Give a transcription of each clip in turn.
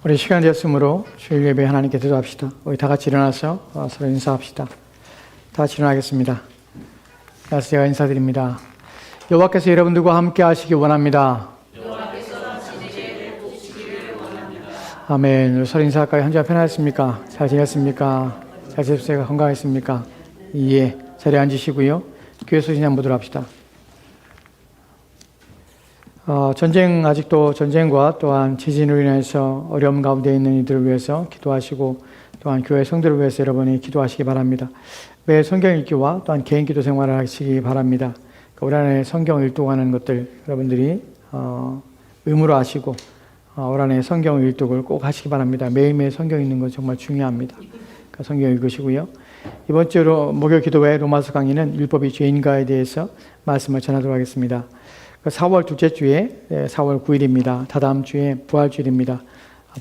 우리 시간 되었으므로 주일 예배 하나님께 기도합시다. 우리 다 같이 일어나서 서로 인사합시다. 다 같이 일어나겠습니다. 그래서 제가 인사드립니다. 여호와께서 여러분들과 함께 하시기 원합니다. 아멘. 우리 서로 인사할까요? 한 주간 편안했습니까? 잘 지냈습니까? 잘 지냈습니까? 건강했습니까? 예. 자리에 앉으시고요. 교회 소식 한번 보도록 합시다. 아직도 전쟁과 또한 지진으로 인해서 어려움 가운데 있는 이들을 위해서 기도하시고 또한 교회 성도를 위해서 여러분이 기도하시기 바랍니다. 매일 성경 읽기와 또한 개인 기도 생활을 하시기 바랍니다. 우리 안에 성경 일독하는 것들 여러분들이 의무로 하시고 올 한해 성경 일독을 꼭 하시기 바랍니다. 매일매일 성경 읽는 건 정말 중요합니다. 그러니까 성경 읽으시고요. 이번 주 목요 기도회 로마서 강의는 율법이 죄인가에 대해서 말씀을 전하도록 하겠습니다. 4월 둘째 주에 4월 9일입니다. 다다음 주에 부활주일입니다.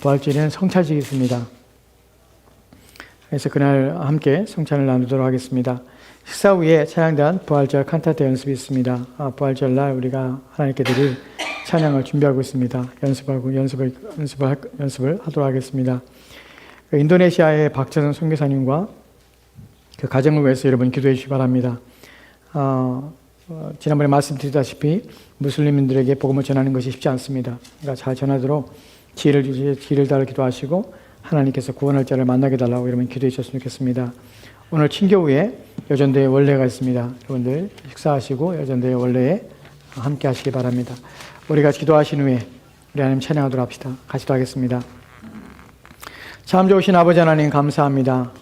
부활주일은 성찬식이 있습니다. 그래서 그날 함께 성찬을 나누도록 하겠습니다. 식사 후에 찬양단 부활절 칸타테 연습이 있습니다. 부활절 날 우리가 하나님께 드릴 찬양을 준비하고 있습니다. 연습을 하도록 하겠습니다. 인도네시아의 박재선 선교사님과 그 가정을 위해서 여러분 기도해 주시기 바랍니다. 지난번에 말씀드렸다시피 무슬림인들에게 복음을 전하는 것이 쉽지 않습니다. 그러니까 잘 전하도록 지혜를 달라 기도하시고 하나님께서 구원할 자를 만나게 달라고 여러분 기도해 주셨으면 좋겠습니다. 오늘 친교 후에 여전도의 원례가 있습니다. 여러분들 식사하시고 여전도의 원례에 함께 하시기 바랍니다. 우리가 기도하신 후에 우리 하나님 찬양하도록 합시다. 같이 기도하겠습니다. 참 좋으신 아버지 하나님 감사합니다.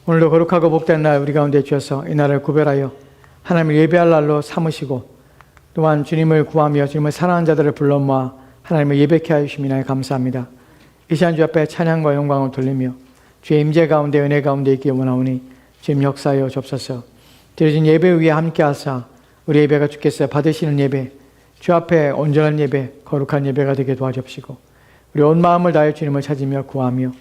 오늘도 거룩하고 복된 날 우리 가운데 주셔서 이 날을 구별하여 하나님을 예배할 날로 삼으시고 또한 주님을 구하며 주님을 사랑하는 자들을 불러 모아 하나님을 예배케 하시니 감사합니다. 이 시간 주 앞에 찬양과 영광을 돌리며 주의 임재 가운데 은혜 가운데 있기 원하오니 주님 역사하여 주옵소서. 드려진 예배 위에 함께 하사 우리 예배가 주께서 받으시는 예배, 주 앞에 온전한 예배, 거룩한 예배가 되게 도와주옵시고 우리 온 마음을 다해 주님을 찾으며 구하며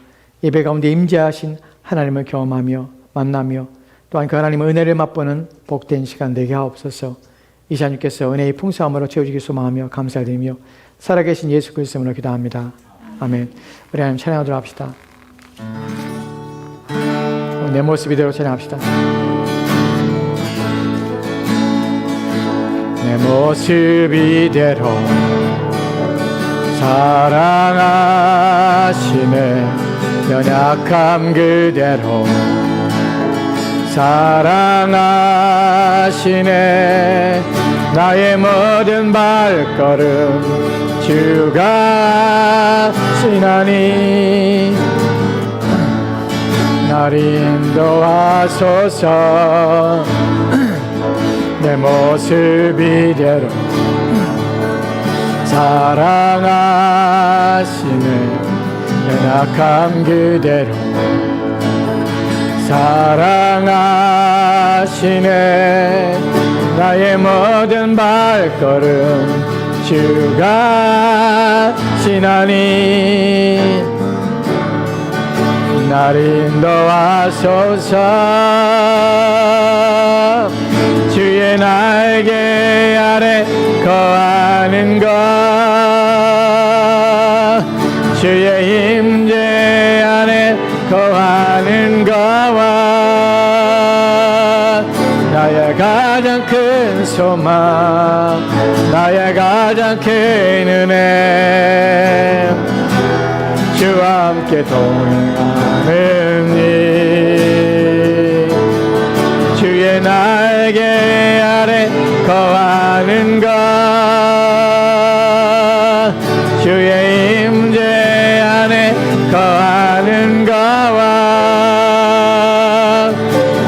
예배 가운데 임재하신 하나님을 경험하며 만나며 또한 그 하나님의 은혜를 맛보는 복된 시간 되게 하옵소서. 이 시간 주께서 은혜의 풍성함으로 채워주길 소망하며 감사드리며 살아계신 예수 그리스도로 기도합니다. 아멘. 우리 하나님 찬양하도록 합시다. 내 모습 이대로 찬양합시다. 내 모습 이대로 사랑하시네 연약함 그대로 사랑하시네 나의 모든 발걸음 주가 지나니 날 인도하소서 내 모습 이대로 사랑하시네 연약함 그대로 사랑하시네 나의 모든 발걸음 주가 지나니 날 인도하소서 주의 날개 아래 거하는 것 주의 임재 안에 거하는 것와 나의 가장 큰 소망 나의 가장 큰 은혜 주와 함께 동행하는 일 주의 날개 아래 거하는 것 주의 임재 안에 거하는 것와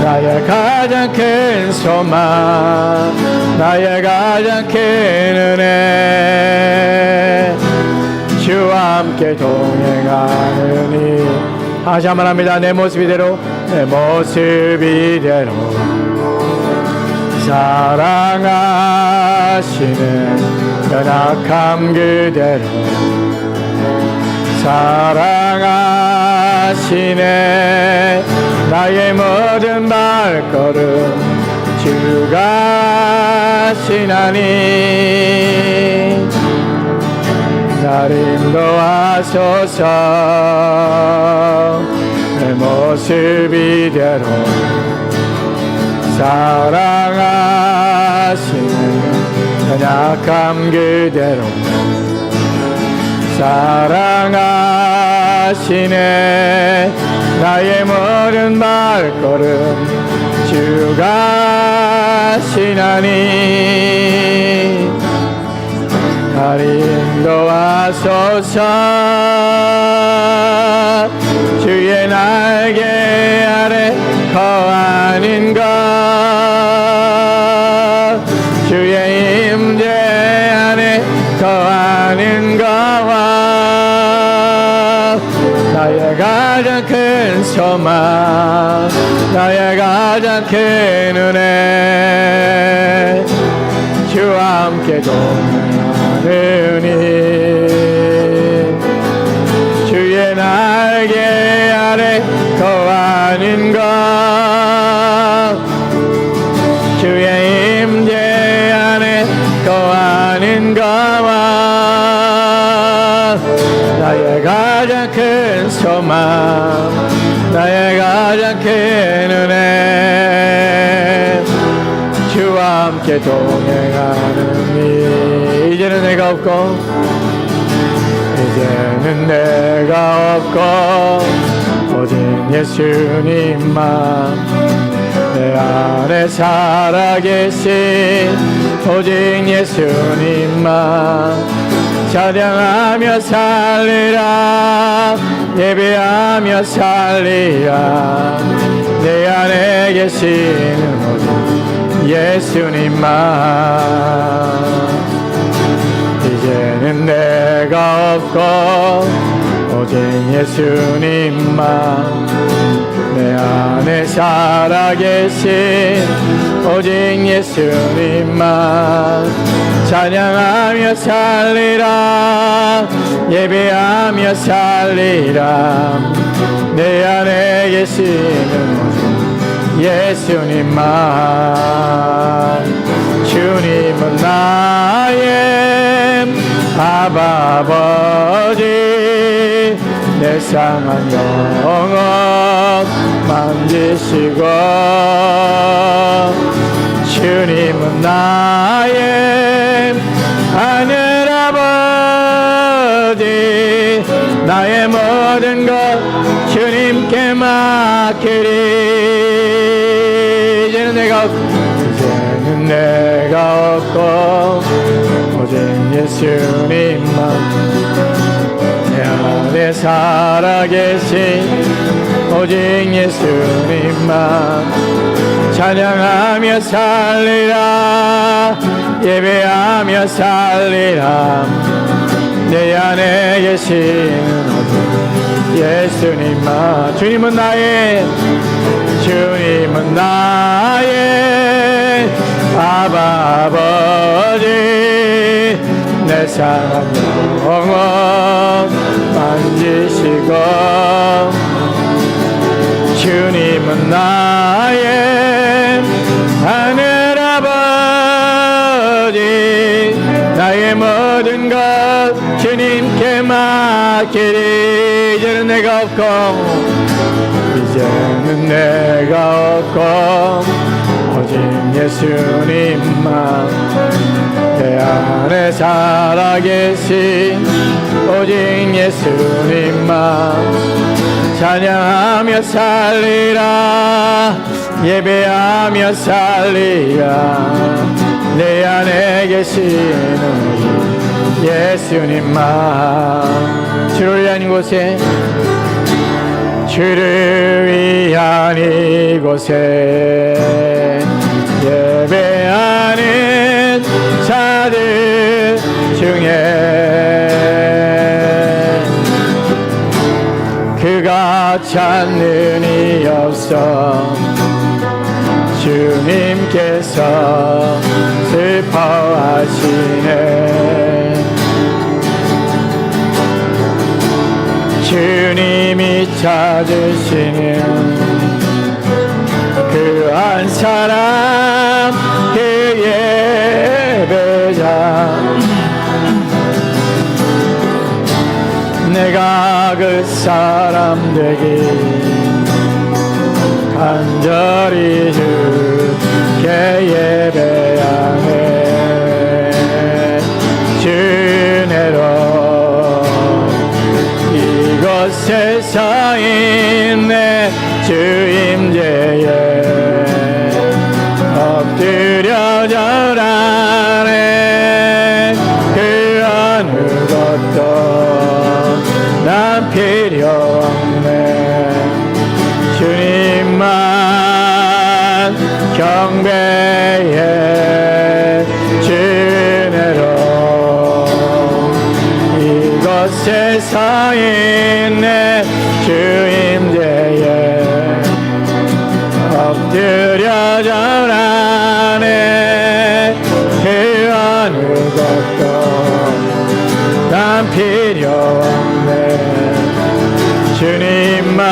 나의 가장 큰 소망 나의 가장 큰 은혜 주와 함께 동행하느니 다시 한번 합니다. 내 모습 이대로 내 모습 이대로 사랑하시는 연약함 그대로 사랑하시네 나의 모든 발걸음 주가 지나니 날 인도하소서. 내 모습 이대로 사랑하시는 연약함 그대로 사랑하시네. 나의 모든 발걸음 주가 시나니 날 인도하소서. 주의 날개 아래 거하는 것 주의 임재 안에 거하는 것와 나의 가장 큰 소망 나의 가장 큰 은혜 주와 함께 동행하느니 주의 날개 아래 거하는 것 주의 임재 안에 거하는 것와 나의 가장 큰 소망 나의 가장 큰 은혜 주와 함께 동행하느니 이제는 내가 없고 이제는 내가 없고 오직 예수님만 내 안에 살아계신 오직 예수님만 찬양하며 살리라 예배하며 살리라 내 안에 계시는 오직 예수님만 이제는 내가 없고 오직 예수님만 내 안에 살아계신 오직 예수님만 찬양하며 살리라 예배하며 살리라 내 안에 계시는 오직 예수님만 주님은 나의 아바 아버지 내 상한 영혼 만지시고 주님은 나의 하늘아버지 나의 모든 것 주님께 맡기리 이제는 내가 없고 오직 예수님만 내 안에 살아계신 오직 예수님만 찬양하며 살리라 예배하며 살리라 내 안에 계시는 오직 예수님만 주님은 나의 아바 아버지 내 사랑 영혼 만지시고 주님은 나의 하늘아버지 나의 모든 것 주님께 맡기리 이제는 내가 없고 오직 예수님만 내 안에 살아계신 오직 예수님만 찬양하며 살리라 예배하며 살리라 내 안에 계시는 예수님만 주를 위한 이곳에 주를 위한 이곳에 예배하는 자들 중에 그가 찾는 이 없어 주님께서 슬퍼하시네 주님이 찾으시는 그 한 사람 그 예배자 그 사람 되기 간절히 주께 예배하네. 주내로 이곳 세상인 내 주임제에 엎드려 절하네. 그 어느 것도 난 필요 없네. 주님만 경배해. 주내로 이곳 세상인 내 주임제에 엎드려 절하네. 그 어느 것도 난 필요 없네. 주님만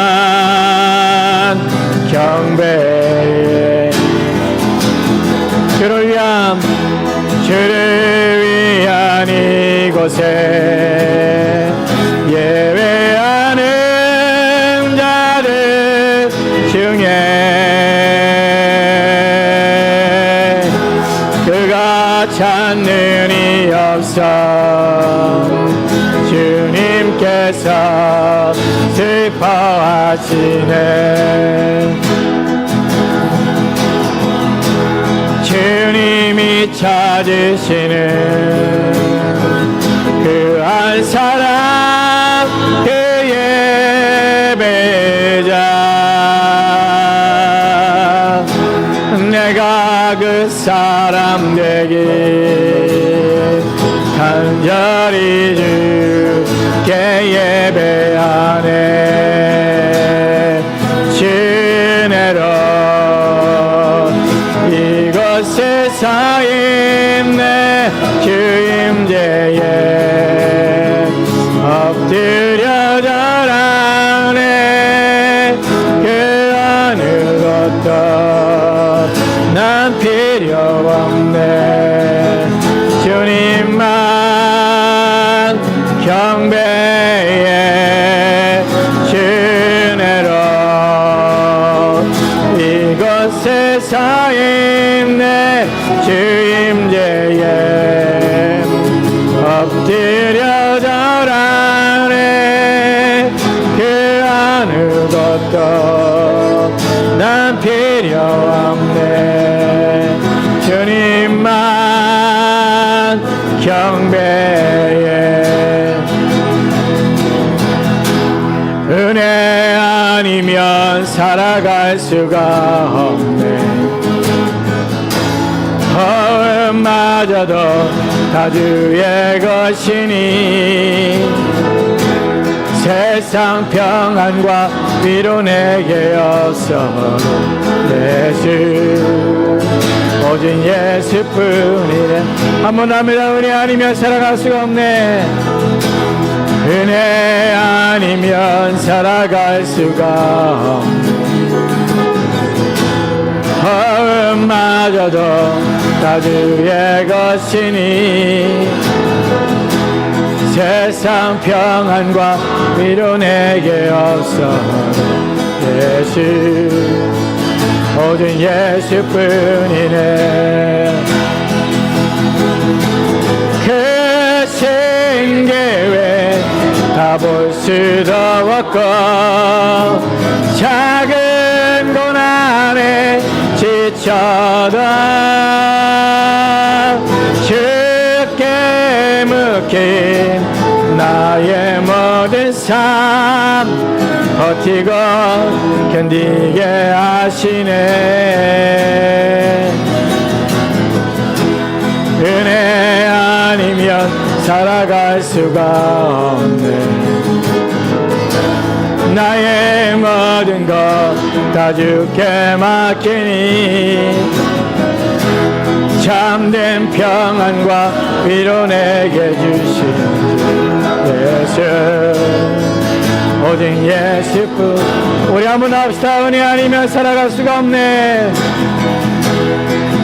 경배해. 주를 위한 이곳에 예배하는 자들 중에 그가 찾는 이 없어 주님께서 슬퍼하시네. 주님이 찾으시는 그 한 사람 그 예배자. 내가 그 사람 되기 간절히 주께 예배하네. 주내로 이곳 세상인 내 주임제에 엎드려 절하네. 그 어느 것도 난 필요 없네. 주님만 경배해. 주내로 이곳 세상인 내 주임제에 엎드려 절하네. 그 어느 것도 난 필요 없네. 주님만 경배해. 은혜 아니면 살아갈 수가 없네. 허음마저도 다 주의 것이니 세상 평안과 위로 내게 없어. 예수 오직 예수뿐이래. 한번 합니다. 은혜 아니면 살아갈 수가 없네. 은혜 아니면 살아갈 수가 없네. 허음마저도 다 주의 것이니 세상 평안과 위로 내게 없어. 예수 오직 예수뿐이네. 크신 계획 다 볼 수도 없고 작은 고난에 지쳐도 주께 묶인 나의 모든 삶 버티고 견디게 하시네. 은혜 아니면 살아갈 수가 없네. 나의 모든 것 다 주께 맡기니 참된 평안과 위로 내게 주신 예수 오직 예수뿐. 우리 한번 합시다. 은혜 아니면 살아갈 수가 없네.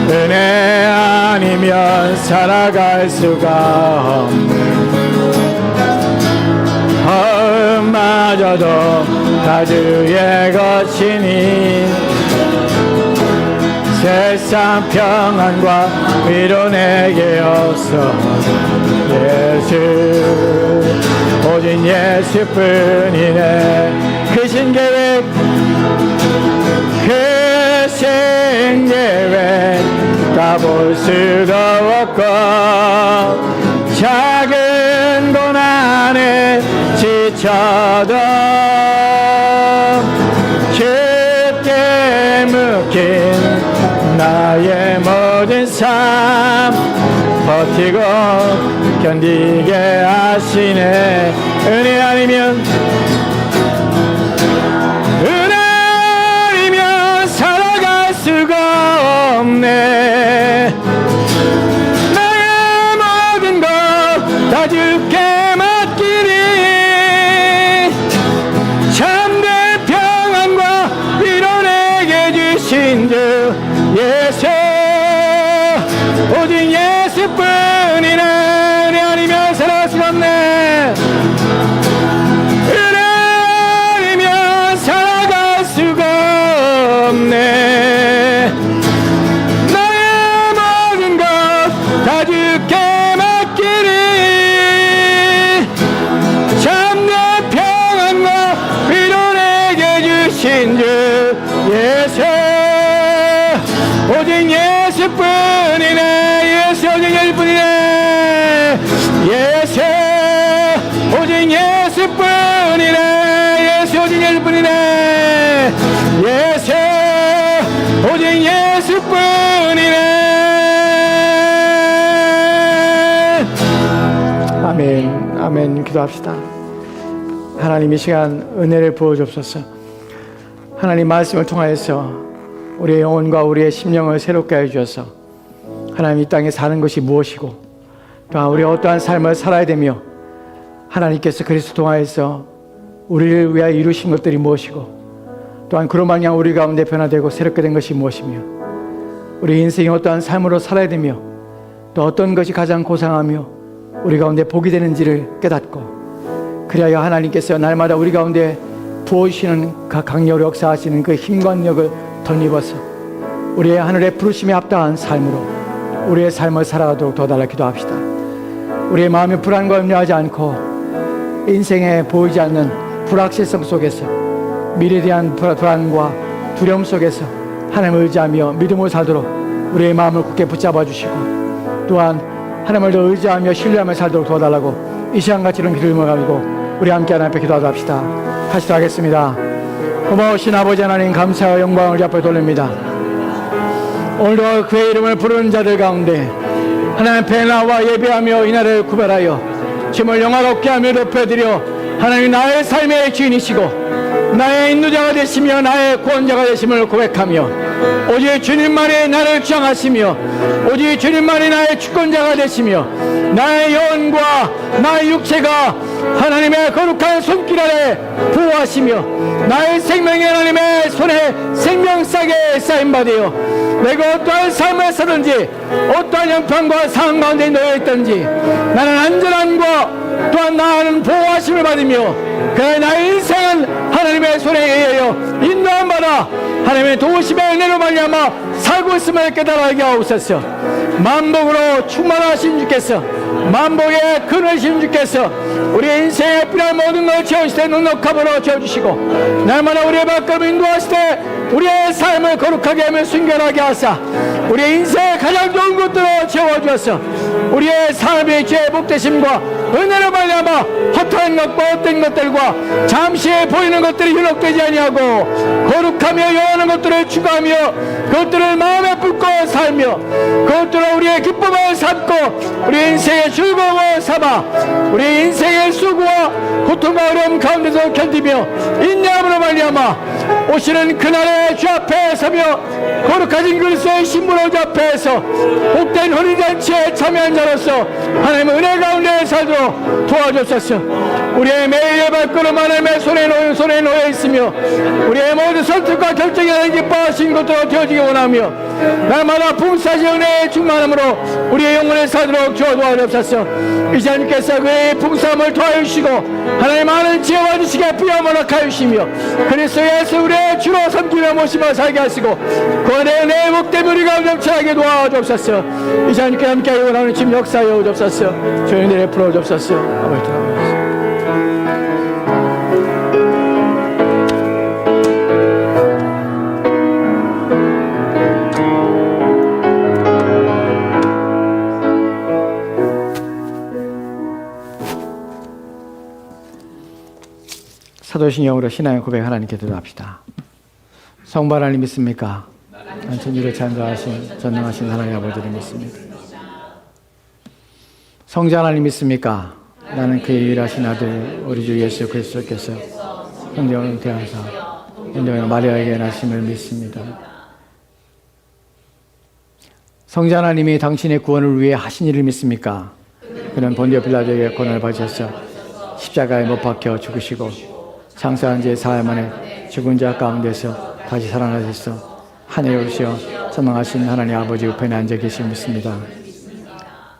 은혜 아니면 살아갈 수가 없네. 마저도 다 주의 것이니 세상 평안과 위로 내게 없어 예수 오직 예수뿐이네 크신 계획 가볼 수도 없고 작은 고난에 지쳐도 깊게 묶인 나의 모든 삶 버티고 견디게 하시네 은혜 아니면 살아갈 수가 없네 나의 모든 것 다 주께 맡기리 참된 평안과 위로 내게 주신 주 예수 오직 예수뿐이네 은혜 아니면 살아갈 수가 없네 은혜 아니면 살아갈 수가 없네 나의 모든 것 다 주께 맡기리 참된 평안과 위로 내게 주신 주 예수 오직 예수뿐이네 예수 오직 예수뿐이네 예수 오직 예수뿐이네 예수 오직 예수뿐이네 예수 오직 예수뿐이네 아멘 아멘 기도합시다. 하나님 이 시간 은혜를 부어주옵소서. 하나님 말씀을 통하여서 우리의 영혼과 우리의 심령을 새롭게 해주셔서 하나님 이 땅에 사는 것이 무엇이고 또한 우리 어떠한 삶을 살아야 되며 하나님께서 그리스도 통하여서 우리를 위하여 이루신 것들이 무엇이고 또한 그로 말미암아 우리 가운데 변화되고 새롭게 된 것이 무엇이며 우리 인생이 어떠한 삶으로 살아야 되며 또 어떤 것이 가장 고상하며 우리 가운데 복이 되는지를 깨닫고 그리하여 하나님께서 날마다 우리 가운데 부어주시는 그 강력으로 역사하시는 그 힘과 능력을 덧입어서 우리의 하늘의 부르심에 합당한 삶으로 우리의 삶을 살아가도록 도와달라 기도합시다. 우리의 마음이 불안과 염려하지 않고 인생에 보이지 않는 불확실성 속에서 미래에 대한 불안과 두려움 속에서 하나님을 의지하며 믿음으로 살도록 우리의 마음을 굳게 붙잡아 주시고 또한 하나님을 더 의지하며 신뢰하며 살도록 도와달라고 이 시간같이 이런 기도를 가지고 우리 함께 하나님 앞에 기도하도록 합시다. 같이 하겠습니다. 고마우신 아버지 하나님 감사와 영광을 우리 앞에 돌립니다. 오늘도 그의 이름을 부르는 자들 가운데 하나님 앞에 나와 예배하며 이날을 구별하여 주님을 영화롭게 하며 높여드려 하나님 나의 삶의 주인이시고 나의 인도자가 되시며 나의 구원자가 되심을 고백하며 오직 주님만이 나를 주장하시며 오직 주님만이 나의 주권자가 되시며 나의 영혼과 나의 육체가 하나님의 거룩한 손길 아래 보호하시며 나의 생명이 하나님의 손에 생명싸게 쌓임받으여 내가 어떠한 삶을 살든지 어떠한 형편과 상황 가운데 놓여있든지 나는 안전함과 또한 나는 보호하심을 받으며 그 나의 인생은 하나님의 손에 의하여 인도함 받아 하나님의 도우심의 은혜로 말미암아 살고 있음을 깨달아게 하옵소서. 만복으로 충만하신 주께서 만복의 근원이신 주께서 우리의 인생에 필요한 모든 것을 채우시되 넉넉함으로 채워주시고 날마다 우리의 발걸음을 인도하시되 우리의 삶을 거룩하게 하며 순결하게 하사 우리의 인생의 가장 좋은 것들로 채워주어서 우리의 삶의 죄의 복되심과 은혜로 말미암아 허탄 것과 헛된 것들과 잠시 보이는 것들이 현혹되지 아니하고 거룩하며 영원한 것들을 추구하며 그것들을 마음에 품고 살며 그것들로 우리의 기쁨을 삼고 우리 인생의 즐거움을 삼아 우리 인생의 수고와 고통과 어려움 가운데서 견디며 인내함으로 말미암아 오시는 그날의 주 앞에 서며 거룩하신 그리스도의 신부로 주 앞에서 복된 혼인잔치에 참여한 자로서 하나님의 은혜 가운데 살도록 도와주옵소서. 우리의 매일의 발걸음 하나님의 손에 놓여 있으며 우리의 모든 선택과 결정이 하나님 기뻐하신 것으로 되어지기 원하며 날마다 풍사시 은혜에 충만함으로 우리의 영혼을 사도록 주어 도와주옵소서. 이제 하나님께서 그의 풍성함을 더하여 주시고 하나님 많은 지혜와 지식에 부여 허락하여 주시며 그리스도 예수 우리의 주로 섬기며 모시며 살게 하시고 그 안에 은혜의 복됨 우리가 넘쳐나게 도와주옵소서. 이제 하나님께 함께 원하는 지금 역사여 주옵소서. 저희들의 풀어 주옵소서. 아버지 들어가옵소서. 사도신경으로 신앙의 고백 하나님께 드립시다. 성부 하나님 믿습니까? 난 천주를 창조하신 전능하신 하나님 아버지를 믿습니다. 성자 하나님 믿습니까? 나는 그의 유일하신 아들 우리 주 예수 그리스도께서 성령으로 태어나사 인도의 마리아에게 나심을 믿습니다. 성자 하나님이 당신의 구원을 위해 하신 일을 믿습니까? 그는 본디오 빌라도에게 고난을 받으셔서 십자가에 못 박혀 죽으시고 장사한 지 4일 만에 죽은 자 가운데서 다시 살아나셔서 하늘에 오르시어 전능하신 하나님 아버지 우편에 앉아 계신 믿습니다.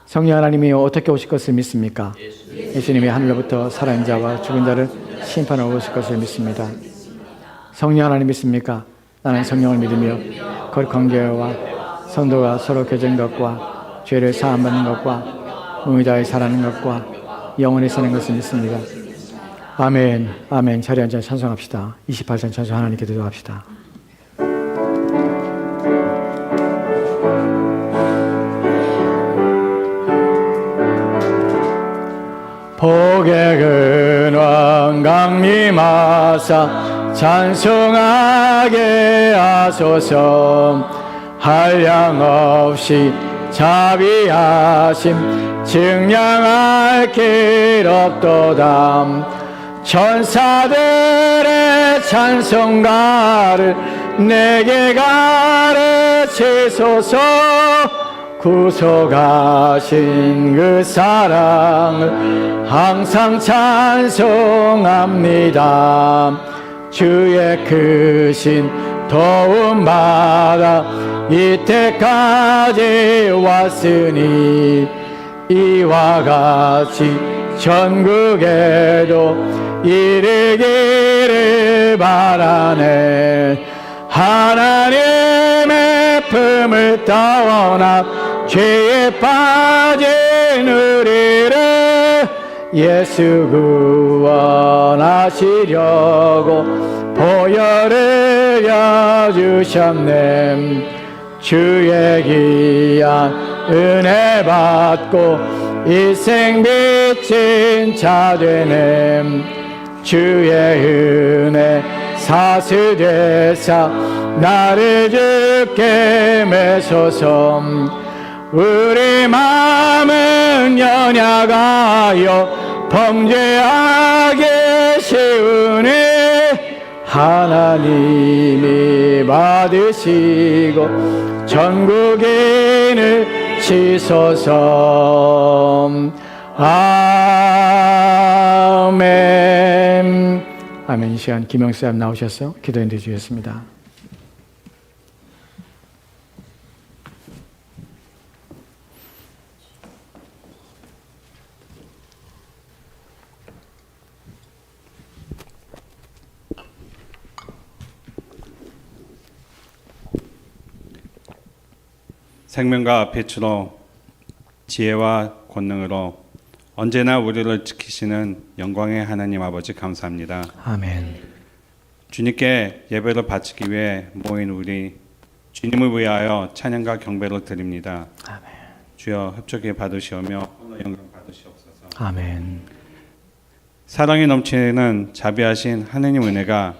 성령 하나님이 어떻게 오실 것을 믿습니까? 예수님이 하늘로부터 살아있는 자와 죽은 자를 심판하러 오실 것을 믿습니다. 성령 하나님 믿습니까? 나는 성령을 믿으며 거룩한 교회와 성도가 서로 교제하는 것과 죄를 사함받는 것과 무의다에 살아가는 것과 영원히 사는 것을 믿습니다. 아멘. 아멘. 자리에 앉아 찬송합시다. 28장 찬송 하나님께 드려갑시다. 복의 근원 강림하사 찬송하게 하소서. 한량없이 자비하심 증량할 길 없도다. 천사들의 찬송가를 내게 가르치소서. 구속하신 그 사랑을 항상 찬송합니다. 주의 크신 도움받아 이때까지 왔으니 이와 같이 전국에도 이르기를 바라네. 하나님의 품을 떠나 죄에 빠진 우리를 예수 구원하시려고 보혈을 여주셨네. 주의 귀한 은혜 받고 일생 빚진 자 되네. 주의 은혜 사수되사 나를 주께 매소서. 우리 마음은 연약하여 범죄하기 쉬우니 하나님이 받으시고 전국인을 치소서. 아멘. 아멘. 이 시간 김영수님 나오셔서 기도해 주셨습니다. 생명과 빛으로 지혜와 권능으로 언제나 우리를 지키시는 영광의 하나님 아버지 감사합니다. 아멘. 주님께 예배를 바치기 위해 모인 우리 주님을 위하여 찬양과 경배를 드립니다. 아멘. 주여 흡족히 받으시오며 영광 받으시옵소서. 아멘. 사랑이 넘치는 자비하신 하느님 은혜가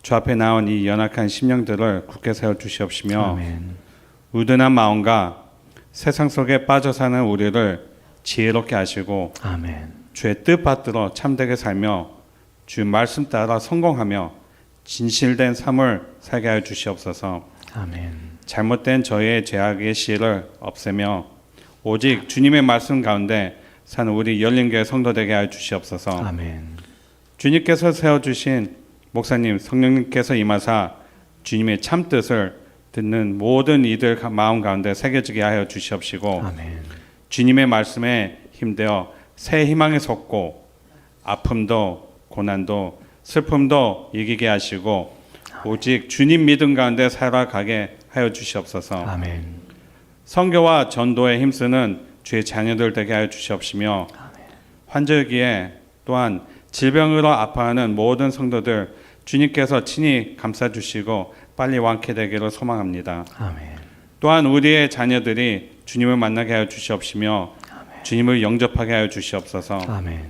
주 앞에 나온 이 연약한 심령들을 굳게 세워 주시옵시며 아멘. 우둔한 마음과 세상 속에 빠져 사는 우리를 지혜롭게 하시고 아멘. 주의 뜻 받들어 참되게 살며 주 말씀 따라 성공하며 진실된 삶을 살게 하여 주시옵소서. 아멘. 잘못된 저희의 죄악의 씨를 없애며 오직 주님의 말씀 가운데 사는 우리 열린교회 성도 되게 하여 주시옵소서. 아멘. 주님께서 세워주신 목사님, 성령님께서 임하사 주님의 참 뜻을 듣는 모든 이들 마음 가운데 새겨지게 하여 주시옵시고 아멘. 주님의 말씀에 힘되어 새 희망에 솟고 아픔도 고난도 슬픔도 이기게 하시고 오직 주님 믿음 가운데 살아가게 하여 주시옵소서. 아멘. 선교와 전도에 힘쓰는 주의 자녀들 되게 하여 주시옵시며 환절기에 또한 질병으로 아파하는 모든 성도들 주님께서 친히 감싸주시고 빨리 완쾌되기를 소망합니다. 아멘. 또한 우리의 자녀들이 주님을 만나게 하여 주시옵시며 주님을 영접하게 하여 주시옵소서. 아멘.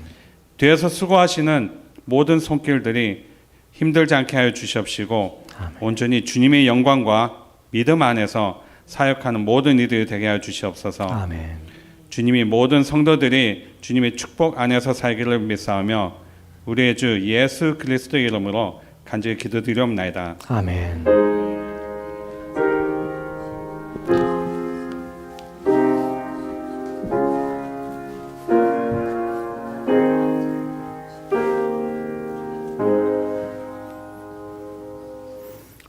뒤에서 수고하시는 모든 손길들이 힘들지 않게 하여 주시옵시고 온전히 주님의 영광과 믿음 안에서 사역하는 모든 이들이 되게 하여 주시옵소서. 아멘. 주님이 모든 성도들이 주님의 축복 안에서 살기를 믿사오며 우리의 주 예수 그리스도의 이름으로 간절히 기도드리옵나이다. 아멘.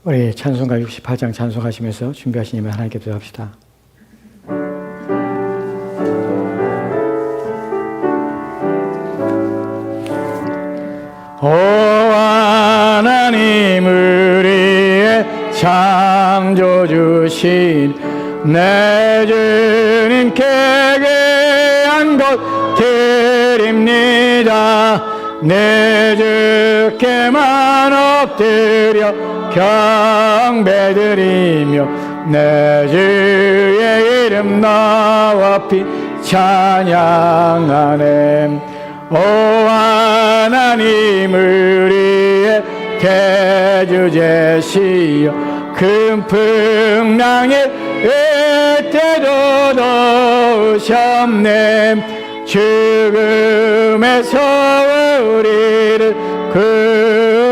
우리 찬송가 68장 찬송하시면서 준비하시면 하나님께 기도합시다. 오 하나님 우리의 창조주신 내 주님께 귀한 것 드립니다. 내 주께만 엎드려 경배드리며 내 주의 이름 높이 찬양하네. 오 하나님 우리의 대주제시여 큰 풍랑에 때도 넣으셨네. 죽음에서 우리를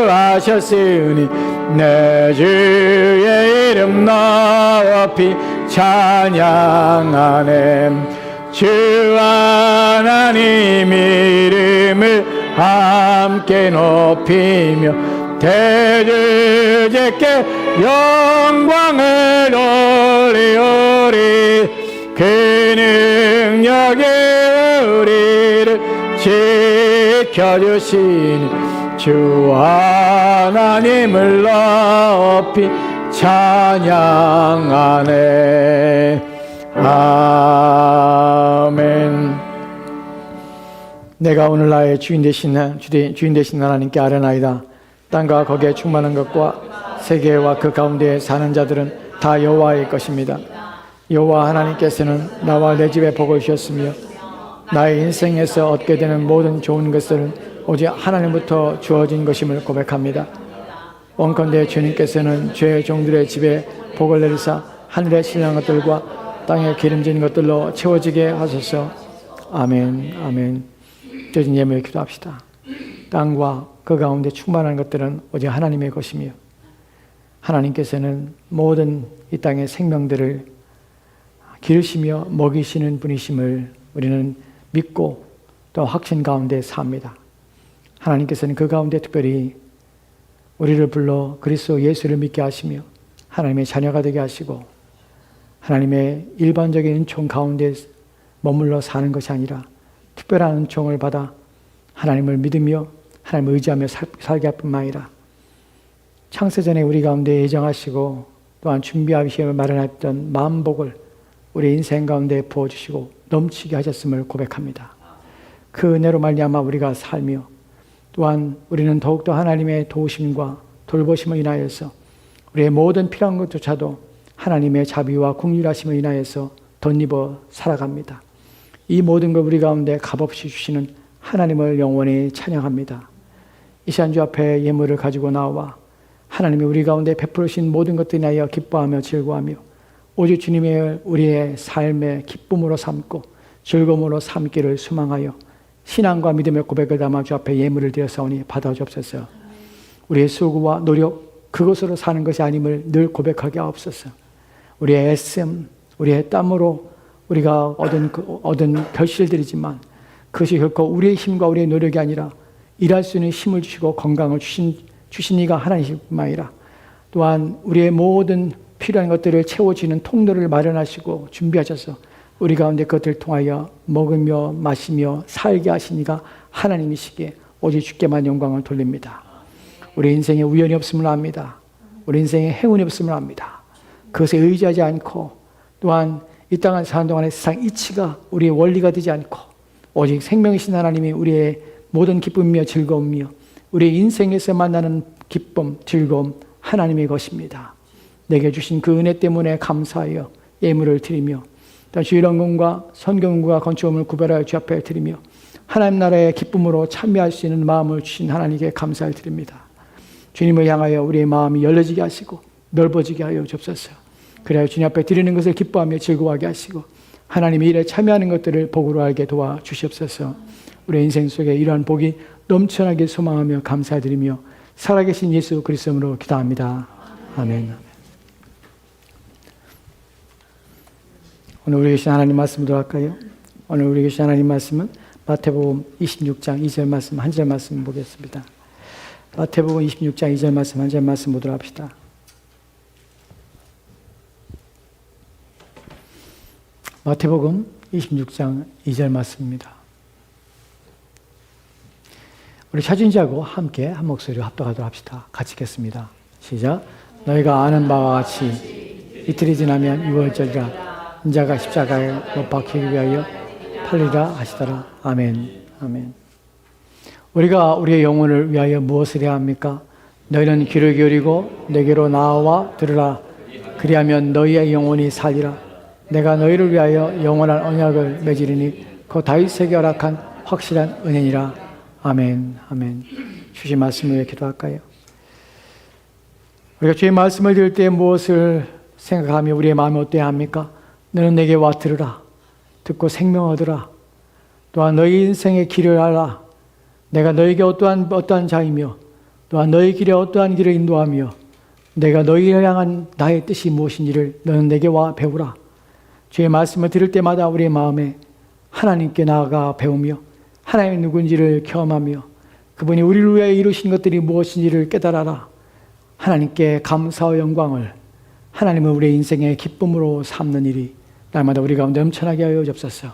구하셨으니 내 주의 이름 높이 찬양하네. 주 하나님 이름을 함께 높이며 대주제께 영광을 돌리오리. 그 능력이 우리를 지켜주시니 주 하나님을 높이 찬양하네. 아멘. 내가 오늘 나의 주인 되신 하나님께 아뢰나이다. 땅과 거기에 충만한 것과 세계와 그 가운데 사는 자들은 다 여호와의 것입니다. 여호와 하나님께서는 나와 내 집에 복을 주셨으며 나의 인생에서 얻게 되는 모든 좋은 것들은 오직 하나님부터 주어진 것임을 고백합니다. 원컨대 주님께서는 죄의 종들의 집에 복을 내리사 하늘의 신령한 것들과 땅에 기름진 것들로 채워지게 하소서. 아멘. 아멘. 드린 예물을 기도합시다. 땅과 그 가운데 충만한 것들은 오직 하나님의 것이며 하나님께서는 모든 이 땅의 생명들을 기르시며 먹이시는 분이심을 우리는 믿고 또 확신 가운데 삽니다. 하나님께서는 그 가운데 특별히 우리를 불러 그리스도 예수를 믿게 하시며 하나님의 자녀가 되게 하시고 하나님의 일반적인 은총 가운데 머물러 사는 것이 아니라 특별한 은총을 받아 하나님을 믿으며 하나님을 의지하며 살게 할 뿐만 아니라 창세전에 우리 가운데 예정하시고 또한 준비하시며 마련했던 만복을 우리 인생 가운데 부어주시고 넘치게 하셨음을 고백합니다. 그 은혜로 말미암아 우리가 살며 또한 우리는 더욱더 하나님의 도우심과 돌보심을 인하여서 우리의 모든 필요한 것조차도 하나님의 자비와 긍휼하심을 인하여서 덧입어 살아갑니다. 이 모든 걸 우리 가운데 값없이 주시는 하나님을 영원히 찬양합니다. 이 시간 주 앞에 예물을 가지고 나와 하나님이 우리 가운데 베풀으신 모든 것들 인하여 기뻐하며 즐거워하며 오직 주님의 우리의 삶의 기쁨으로 삼고 즐거움으로 삼기를 소망하여 신앙과 믿음의 고백을 담아 주 앞에 예물을 드렸사오니 받아주옵소서. 우리의 수고와 노력 그것으로 사는 것이 아님을 늘 고백하게 하옵소서. 우리의 애씀, 우리의 땀으로 우리가 얻은 결실들이지만 그것이 결코 우리의 힘과 우리의 노력이 아니라 일할 수 있는 힘을 주시고 건강을 주신 이가 하나님이실 뿐만 아니라 또한 우리의 모든 필요한 것들을 채워주는 통로를 마련하시고 준비하셔서 우리 가운데 그것들을 통하여 먹으며 마시며 살게 하신 이가 하나님이시기에 오직 주께만 영광을 돌립니다. 우리 인생에 우연이 없음을 압니다. 우리 인생에 행운이 없음을 압니다. 그것에 의지하지 않고 또한 이 땅을 사는 동안에 세상 이치가 우리의 원리가 되지 않고 오직 생명이신 하나님이 우리의 모든 기쁨이며 즐거움이며 우리의 인생에서 만나는 기쁨, 즐거움 하나님의 것입니다. 내게 주신 그 은혜 때문에 감사하여 예물을 드리며 주의 영광과 선경과 건축물을 구별하여 주 앞에 드리며 하나님 나라의 기쁨으로 참여할 수 있는 마음을 주신 하나님께 감사를 드립니다. 주님을 향하여 우리의 마음이 열려지게 하시고 넓어지게 하여 주옵소서. 그래야 주님 앞에 드리는 것을 기뻐하며 즐거워하게 하시고 하나님의 일에 참여하는 것들을 복으로 알게 도와주시옵소서. 우리의 인생 속에 이러한 복이 넘쳐나게 소망하며 감사드리며 살아계신 예수 그리스도로 기도합니다. 아멘. 오늘 우리 계신 하나님 말씀으로 할까요? 오늘 우리 계신 하나님 말씀은 마태복음 26장 2절 말씀 한 절 말씀 보겠습니다. 마태복음 26장 2절 말씀 한 절 말씀 보도록 합시다. 마태복음 26장 2절 말씀입니다. 우리 차진지하고 함께 한 목소리로 합독하도록 합시다. 같이 읽겠습니다. 시작. 너희가 아는 바와 같이 이틀이 지나면 6월절이라 인자가 십자가에 못 박히기 위하여 팔리라 하시더라. 아멘. 아멘. 우리가 우리의 영혼을 위하여 무엇을 해야 합니까? 너희는 귀를 기울이고 내게로 나와 들으라. 그리하면 너희의 영혼이 살리라. 내가 너희를 위하여 영원한 언약을 맺으리니 그 다윗에게 허락한 확실한 은혜니라. 아멘. 아멘. 주신 말씀을 위해 기도할까요? 우리가 주의 말씀을 들을 때 무엇을 생각하며 우리의 마음이 어때야 합니까? 너는 내게 와 들으라. 듣고 생명하더라. 또한 너희 인생의 길을 알아. 내가 너에게 어떠한 자이며 또한 너희 길에 어떠한 길을 인도하며 내가 너희를 향한 나의 뜻이 무엇인지를 너는 내게 와 배우라. 주의 말씀을 들을 때마다 우리의 마음에 하나님께 나아가 배우며 하나님이 누군지를 경험하며 그분이 우리를 위해 이루신 것들이 무엇인지를 깨달아라. 하나님께 감사와 영광을 하나님은 우리의 인생의 기쁨으로 삼는 일이 날마다 우리 가운데 넘쳐나게 하여 주옵소서.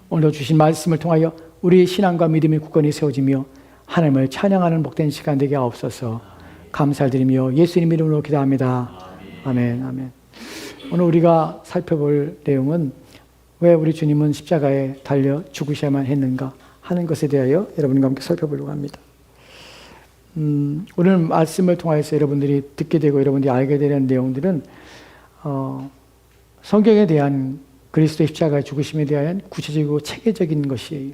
오늘도 주신 말씀을 통하여 우리의 신앙과 믿음이 굳건히 세워지며 하나님을 찬양하는 복된 시간 되게 하옵소서. 감사를 드리며 예수님 이름으로 기도합니다. 아멘. 아멘. 오늘 우리가 살펴볼 내용은 왜 우리 주님은 십자가에 달려 죽으셔야만 했는가 하는 것에 대하여 여러분과 함께 살펴보려고 합니다. 오늘 말씀을 통해서 여러분들이 듣게 되고 여러분들이 알게 되는 내용들은 성경에 대한 그리스도의 십자가의 죽으심에 대한 구체적이고 체계적인 것이에요.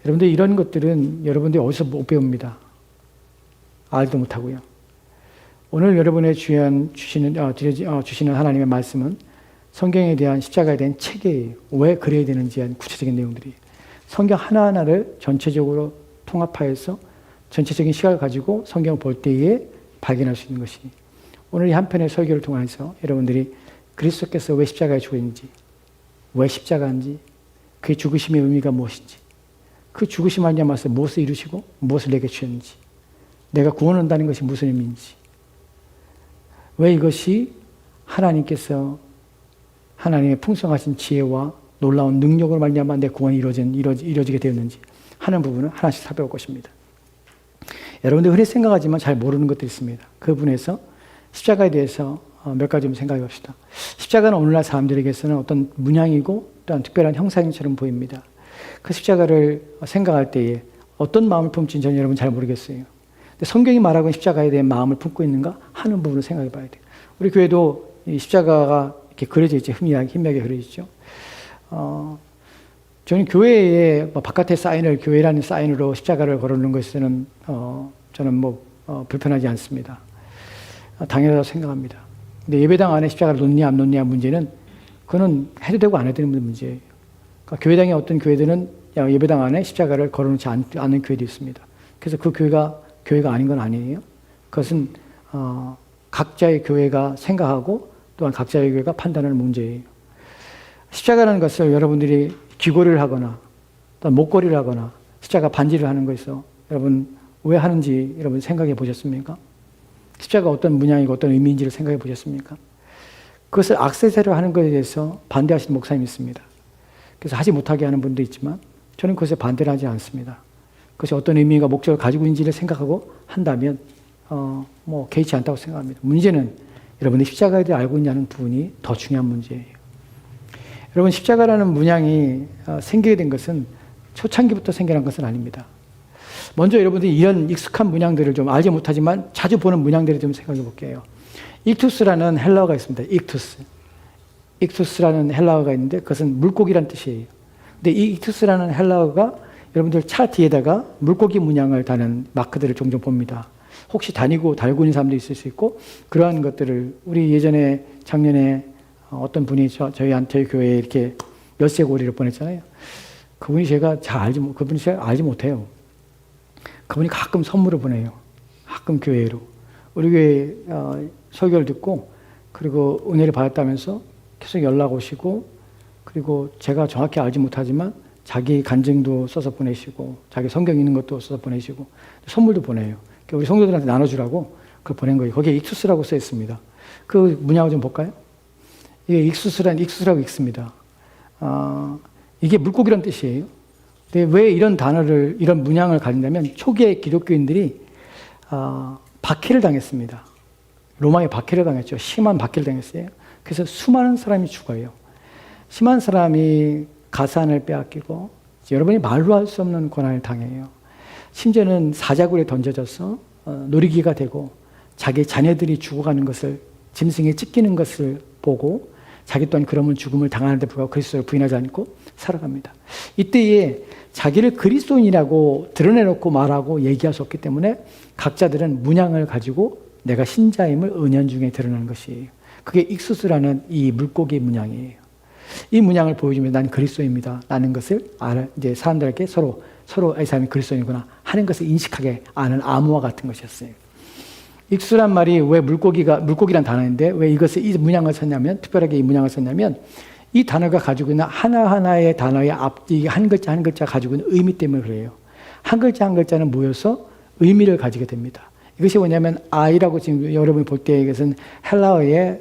여러분들 이런 것들은 여러분들이 어디서 못 배웁니다. 알도 못하고요. 오늘 여러분의 주시는 하나님의 말씀은 성경에 대한 십자가에 대한 체계예요. 왜 그래야 되는지에 대한 구체적인 내용들이 성경 하나하나를 전체적으로 통합하여서 전체적인 시각을 가지고 성경을 볼 때에 발견할 수 있는 것이 오늘 이 한 편의 설교를 통해서 여러분들이 그리스도께서 왜 십자가에 죽었는지, 왜 십자가인지, 그의 죽으심의 의미가 무엇인지, 그 죽으심 말미암아서 무엇을 이루시고 무엇을 내게 주셨는지, 내가 구원한다는 것이 무슨 의미인지, 왜 이것이 하나님께서 하나님의 풍성하신 지혜와 놀라운 능력으로 말미암아 내 구원이 이루어지게 되었는지 하는 부분을 하나씩 살펴볼 것입니다. 여러분들 흔히 생각하지만 잘 모르는 것들이 있습니다. 그 부분에서 십자가에 대해서 몇 가지 좀 생각해 봅시다. 십자가는 오늘날 사람들에게서는 어떤 문양이고 또한 특별한 형상처럼 보입니다. 그 십자가를 생각할 때에 어떤 마음을 품지는 저는 여러분 잘 모르겠어요. 근데 성경이 말하고 있는 십자가에 대한 마음을 품고 있는가 하는 부분을 생각해 봐야 돼요. 우리 교회도 이 십자가가 이렇게 그려져 있죠. 희미하게 그려져 있죠. 저는 교회에 바깥에 사인을 교회라는 사인으로 십자가를 걸어놓는 것에는 저는 불편하지 않습니다. 당연하다고 생각합니다. 근데 예배당 안에 십자가를 놓냐 안 놓냐 문제는 그거는 해도 되고 안 해도 되는 문제예요. 그러니까 교회당의 어떤 교회들은 예배당 안에 십자가를 걸어놓지 않는 교회도 있습니다. 그래서 그 교회가 아닌 건 아니에요. 그것은 각자의 교회가 생각하고 또한 각자의 교회가 판단하는 문제예요. 십자가라는 것을 여러분들이 귀걸이를 하거나 또 목걸이를 하거나 십자가 반지를 하는 것에서 여러분 왜 하는지 여러분 생각해 보셨습니까? 십자가 어떤 문양이고 어떤 의미인지를 생각해 보셨습니까? 그것을 액세서리로 하는 것에 대해서 반대하시는 목사님이 있습니다. 그래서 하지 못하게 하는 분도 있지만 저는 그것에 반대를 하지 않습니다. 그것이 어떤 의미가 목적을 가지고 있는지를 생각하고 한다면 개의치 않다고 생각합니다. 문제는 여러분이 십자가에 대해 알고 있냐는 부분이 더 중요한 문제예요. 여러분 십자가라는 문양이 생기게 된 것은 초창기부터 생겨난 것은 아닙니다. 먼저 여러분들이 이런 익숙한 문양들을 좀 알지 못하지만 자주 보는 문양들을 좀 생각해 볼게요. 익투스라는 헬라어가 있습니다. 익투스라는 헬라어가 있는데 그것은 물고기란 뜻이에요. 근데 이 익투스라는 헬라어가 여러분들 차 뒤에다가 물고기 문양을 다는 마크들을 종종 봅니다. 혹시 다니고 달고 있는 사람도 있을 수 있고 그러한 것들을 우리 예전에 작년에 어떤 분이 저희 교회에 이렇게 엿새고리를 보냈잖아요. 그분이 제가 알지 못해요. 그분이 가끔 선물을 보내요. 가끔 교회로. 우리 교회 설교를 듣고 그리고 은혜를 받았다면서 계속 연락 오시고 그리고 제가 정확히 알지 못하지만 자기 간증도 써서 보내시고 자기 성경 있는 것도 써서 보내시고 선물도 보내요. 우리 성도들한테 나눠주라고 그걸 보낸 거예요. 거기에 익수스라고 써 있습니다. 그 문양을 좀 볼까요? 이게 익수스라고 읽습니다. 이게 물고기란 뜻이에요. 근데 왜 이런 단어를, 이런 문양을 가진다면 초기에 기독교인들이 박해를 당했습니다. 로마에 박해를 당했죠. 심한 박해를 당했어요. 그래서 수많은 사람이 죽어요. 심한 사람이 가산을 빼앗기고 여러분이 말로 할 수 없는 고난을 당해요. 심지어는 사자굴에 던져져서 놀이기가 되고 자기 자녀들이 죽어가는 것을 짐승에 찢기는 것을 보고 자기 또한 그러면 죽음을 당하는데 불구하고 그리스도를 부인하지 않고 살아갑니다. 이때에 자기를 그리스도인이라고 드러내놓고 말하고 얘기할 수 없기 때문에 각자들은 문양을 가지고 내가 신자임을 은연중에 드러내는 것이에요. 그게 익수스라는 이 물고기 문양이에요. 이 문양을 보여주면 난 그리스도입니다 라는 것을 이제 사람들에게 서로 이 사람이 그리스도인이구나 하는 것을 인식하게 아는 암호와 같은 것이었어요. 익수란 말이 왜 물고기란 단어인데 왜 이 문양을 썼냐면, 특별하게 이 문양을 썼냐면, 이 단어가 가지고 있는 하나하나의 단어의 앞뒤 한 글자 한 글자 가지고 있는 의미 때문에 그래요. 한 글자 한 글자는 모여서 의미를 가지게 됩니다. 이것이 뭐냐면, I라고 지금 여러분이 볼 때 이것은 헬라어의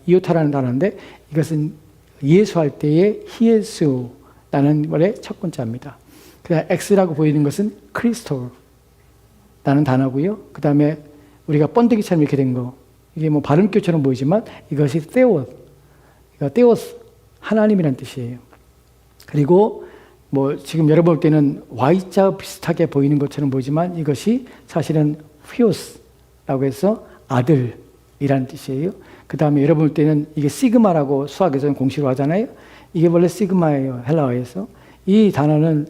이오타라는 단어인데, 이것은 예수할 때의 히에스라는 말의 첫 글자입니다. 그 다음에 X라고 보이는 것은 크리스토라는 단어고요. 그 다음에 우리가 번데기처럼 이렇게 된 거, 이게 뭐 발음교처럼 보이지만 이것이 테오스, 하나님이란 뜻이에요. 그리고 뭐 지금 여러분 볼 때는 Y자 비슷하게 보이는 것처럼 보이지만 이것이 사실은 휘오스라고 해서 아들이라는 뜻이에요. 그 다음에 여러분 볼 때는 이게 시그마라고 수학에서는 공식으로 하잖아요. 이게 원래 시그마예요. 헬라어에서. 이 단어는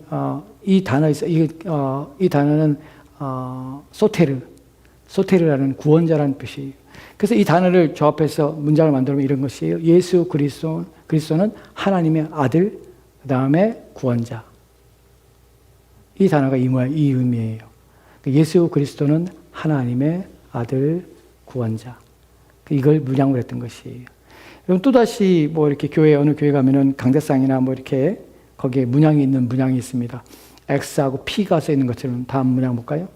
소테르라는 구원자라는 뜻이에요. 그래서 이 단어를 조합해서 문장을 만들면 이런 것이에요. 예수 그리스도는 하나님의 아들, 그 다음에 구원자. 이 단어가 이 의미예요. 예수 그리스도는 하나님의 아들, 구원자. 이걸 문양으로 했던 것이에요. 그럼 또다시 뭐 이렇게 어느 교회 가면은 강대상이나 뭐 이렇게 거기에 문양이 있는 문양이 있습니다. X하고 P가 써 있는 것처럼 다음 문양 볼까요?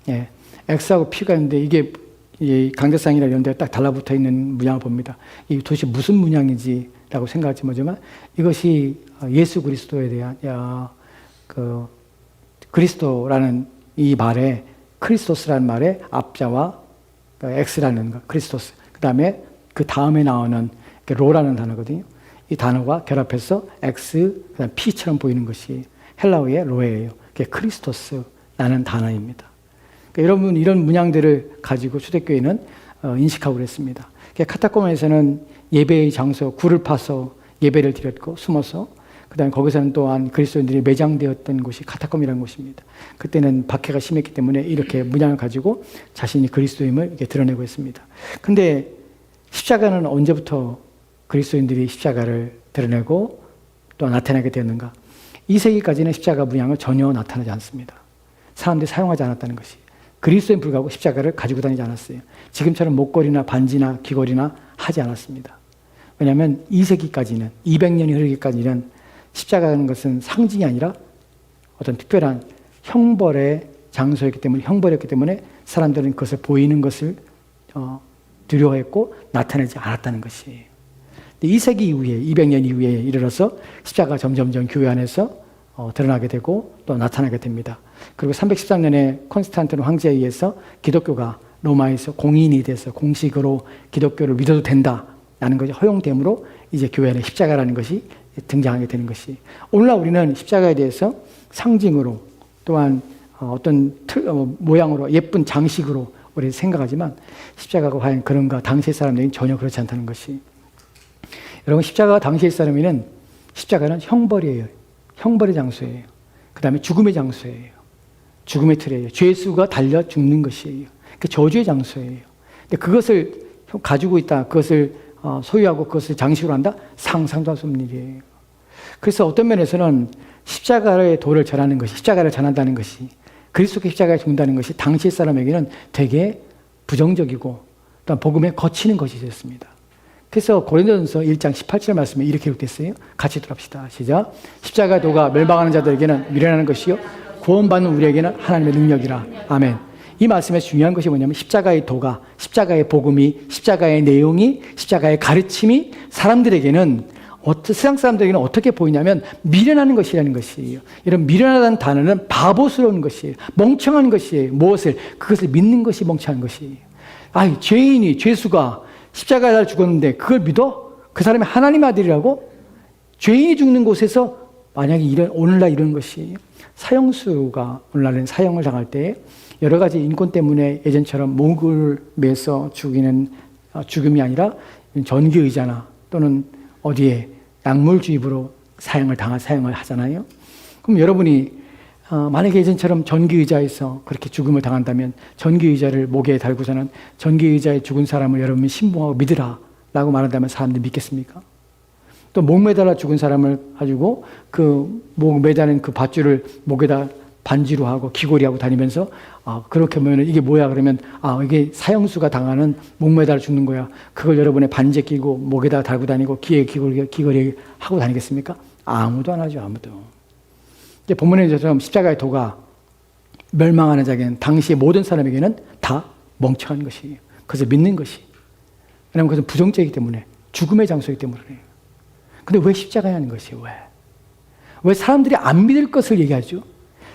예, X하고 P가 있는데 이게 강대상이나 이런 데 딱 달라붙어 있는 문양을 봅니다. 이 도대체 무슨 문양인지라고 생각할지 모르지만 이것이 예수 그리스도에 대한 그리스도라는 이 말에 크리스토스라는 말의 앞자와 X라는 거, 크리스토스. 그 다음에 나오는 로라는 단어거든요. 이 단어가 결합해서 X, 그다음 P처럼 보이는 것이 헬라어의 로예요. 그게 크리스토스라는 단어입니다. 그러니까 여러분 이런 문양들을 가지고 초대교회는 인식하고 그랬습니다. 카타콤에서는 예배의 장소, 굴을 파서 예배를 드렸고 숨어서 그다음에 거기서는 또한 그리스도인들이 매장되었던 곳이 카타콤이라는 곳입니다. 그때는 박해가 심했기 때문에 이렇게 문양을 가지고 자신이 그리스도임을 이렇게 드러내고 있습니다. 근데 십자가는 언제부터 그리스도인들이 십자가를 드러내고 또 나타나게 되었는가? 2세기까지는 십자가 문양을 전혀 나타나지 않습니다. 사람들이 사용하지 않았다는 것이. 그리스도인 불구하고 십자가를 가지고 다니지 않았어요. 지금처럼 목걸이나 반지나 귀걸이나 하지 않았습니다. 왜냐하면 2세기까지는 200년이 흐르기까지는 십자가라는 것은 상징이 아니라 어떤 특별한 형벌의 장소였기 때문에, 형벌이었기 때문에 사람들은 그것을 보이는 것을 두려워했고 나타내지 않았다는 것이에요. 2세기 이후에, 200년 이후에 이르러서 십자가가 점점점 교회 안에서 드러나게 되고 또 나타나게 됩니다. 그리고 313년에 콘스탄티노 황제에 의해서 기독교가 로마에서 공인이 돼서 공식으로 기독교를 믿어도 된다라는 것이 허용됨으로 이제 교회 안에 십자가라는 것이 등장하게 되는 것이, 오늘날 우리는 십자가에 대해서 상징으로 또한 어떤 모양으로 예쁜 장식으로 우리 생각하지만 십자가가 과연 그런가? 당시의 사람들은 전혀 그렇지 않다는 것이. 여러분, 십자가가 당시의 사람에는 십자가는 형벌이에요. 형벌의 장소예요. 그 다음에 죽음의 장소예요. 죽음의 틀이에요. 죄수가 달려 죽는 것이에요. 그 저주의 장소예요. 근데 그것을 가지고 있다, 그것을 소유하고 그것을 장식으로 한다? 상상도 할 수 없는 일이에요. 그래서 어떤 면에서는 십자가의 도를 전하는 것이, 십자가를 전한다는 것이, 그리스도의 십자가에 죽는다는 것이 당시 사람에게는 되게 부정적이고 또 복음에 거치는 것이 됐습니다. 그래서 고린도전서 1장 18절 말씀에 이렇게 기록됐어요. 같이 들어갑시다. 시작. 십자가의 도가 멸망하는 자들에게는 미련한 것이요 구원받는 우리에게는 하나님의 능력이라. 아멘. 이 말씀에서 중요한 것이 뭐냐면 십자가의 도가, 십자가의 복음이, 십자가의 내용이, 십자가의 가르침이 사람들에게는 세상 사람들에게는 어떻게 보이냐면 미련하는 것이라는 것이에요. 이런 미련하다는 단어는 바보스러운 것이에요. 멍청한 것이에요. 무엇을? 그것을 믿는 것이 멍청한 것이에요. 아이, 죄인이, 죄수가 십자가에 달 죽었는데 그걸 믿어? 그 사람이 하나님의 아들이라고? 죄인이 죽는 곳에서 만약에 오늘날 이런 것이, 사형수가 오늘날은 사형을 당할 때 여러 가지 인권 때문에 예전처럼 목을 매서 죽이는 죽음이 아니라 전기의자나 또는 어디에 약물주입으로 사형을 하잖아요. 그럼 여러분이 만약에 예전처럼 전기의자에서 그렇게 죽음을 당한다면 전기의자를 목에 달고서는 전기의자에 죽은 사람을 여러분이 신봉하고 믿으라 라고 말한다면 사람들이 믿겠습니까? 또 목 매달아 죽은 사람을 가지고 그 목 매다는 그 밧줄을 목에다 반지로 하고 귀걸이하고 다니면서 그렇게 보면 이게 뭐야? 그러면 이게 사형수가 당하는 목 매달아 죽는 거야. 그걸 여러분의 반지에 끼고 목에다 달고 다니고 귀에 귀걸이 하고 다니겠습니까? 아무도 안 하죠. 아무도. 이제 본문에처럼 십자가의 도가 멸망하는 자에게는, 당시의 모든 사람에게는 다 멍청한 것이에요. 그래서 믿는 것이. 왜냐하면 그것은 부정적이기 때문에, 죽음의 장소이기 때문에 그래요. 근데 왜 십자가냐는 것이에요. 왜 사람들이 안 믿을 것을 얘기하죠?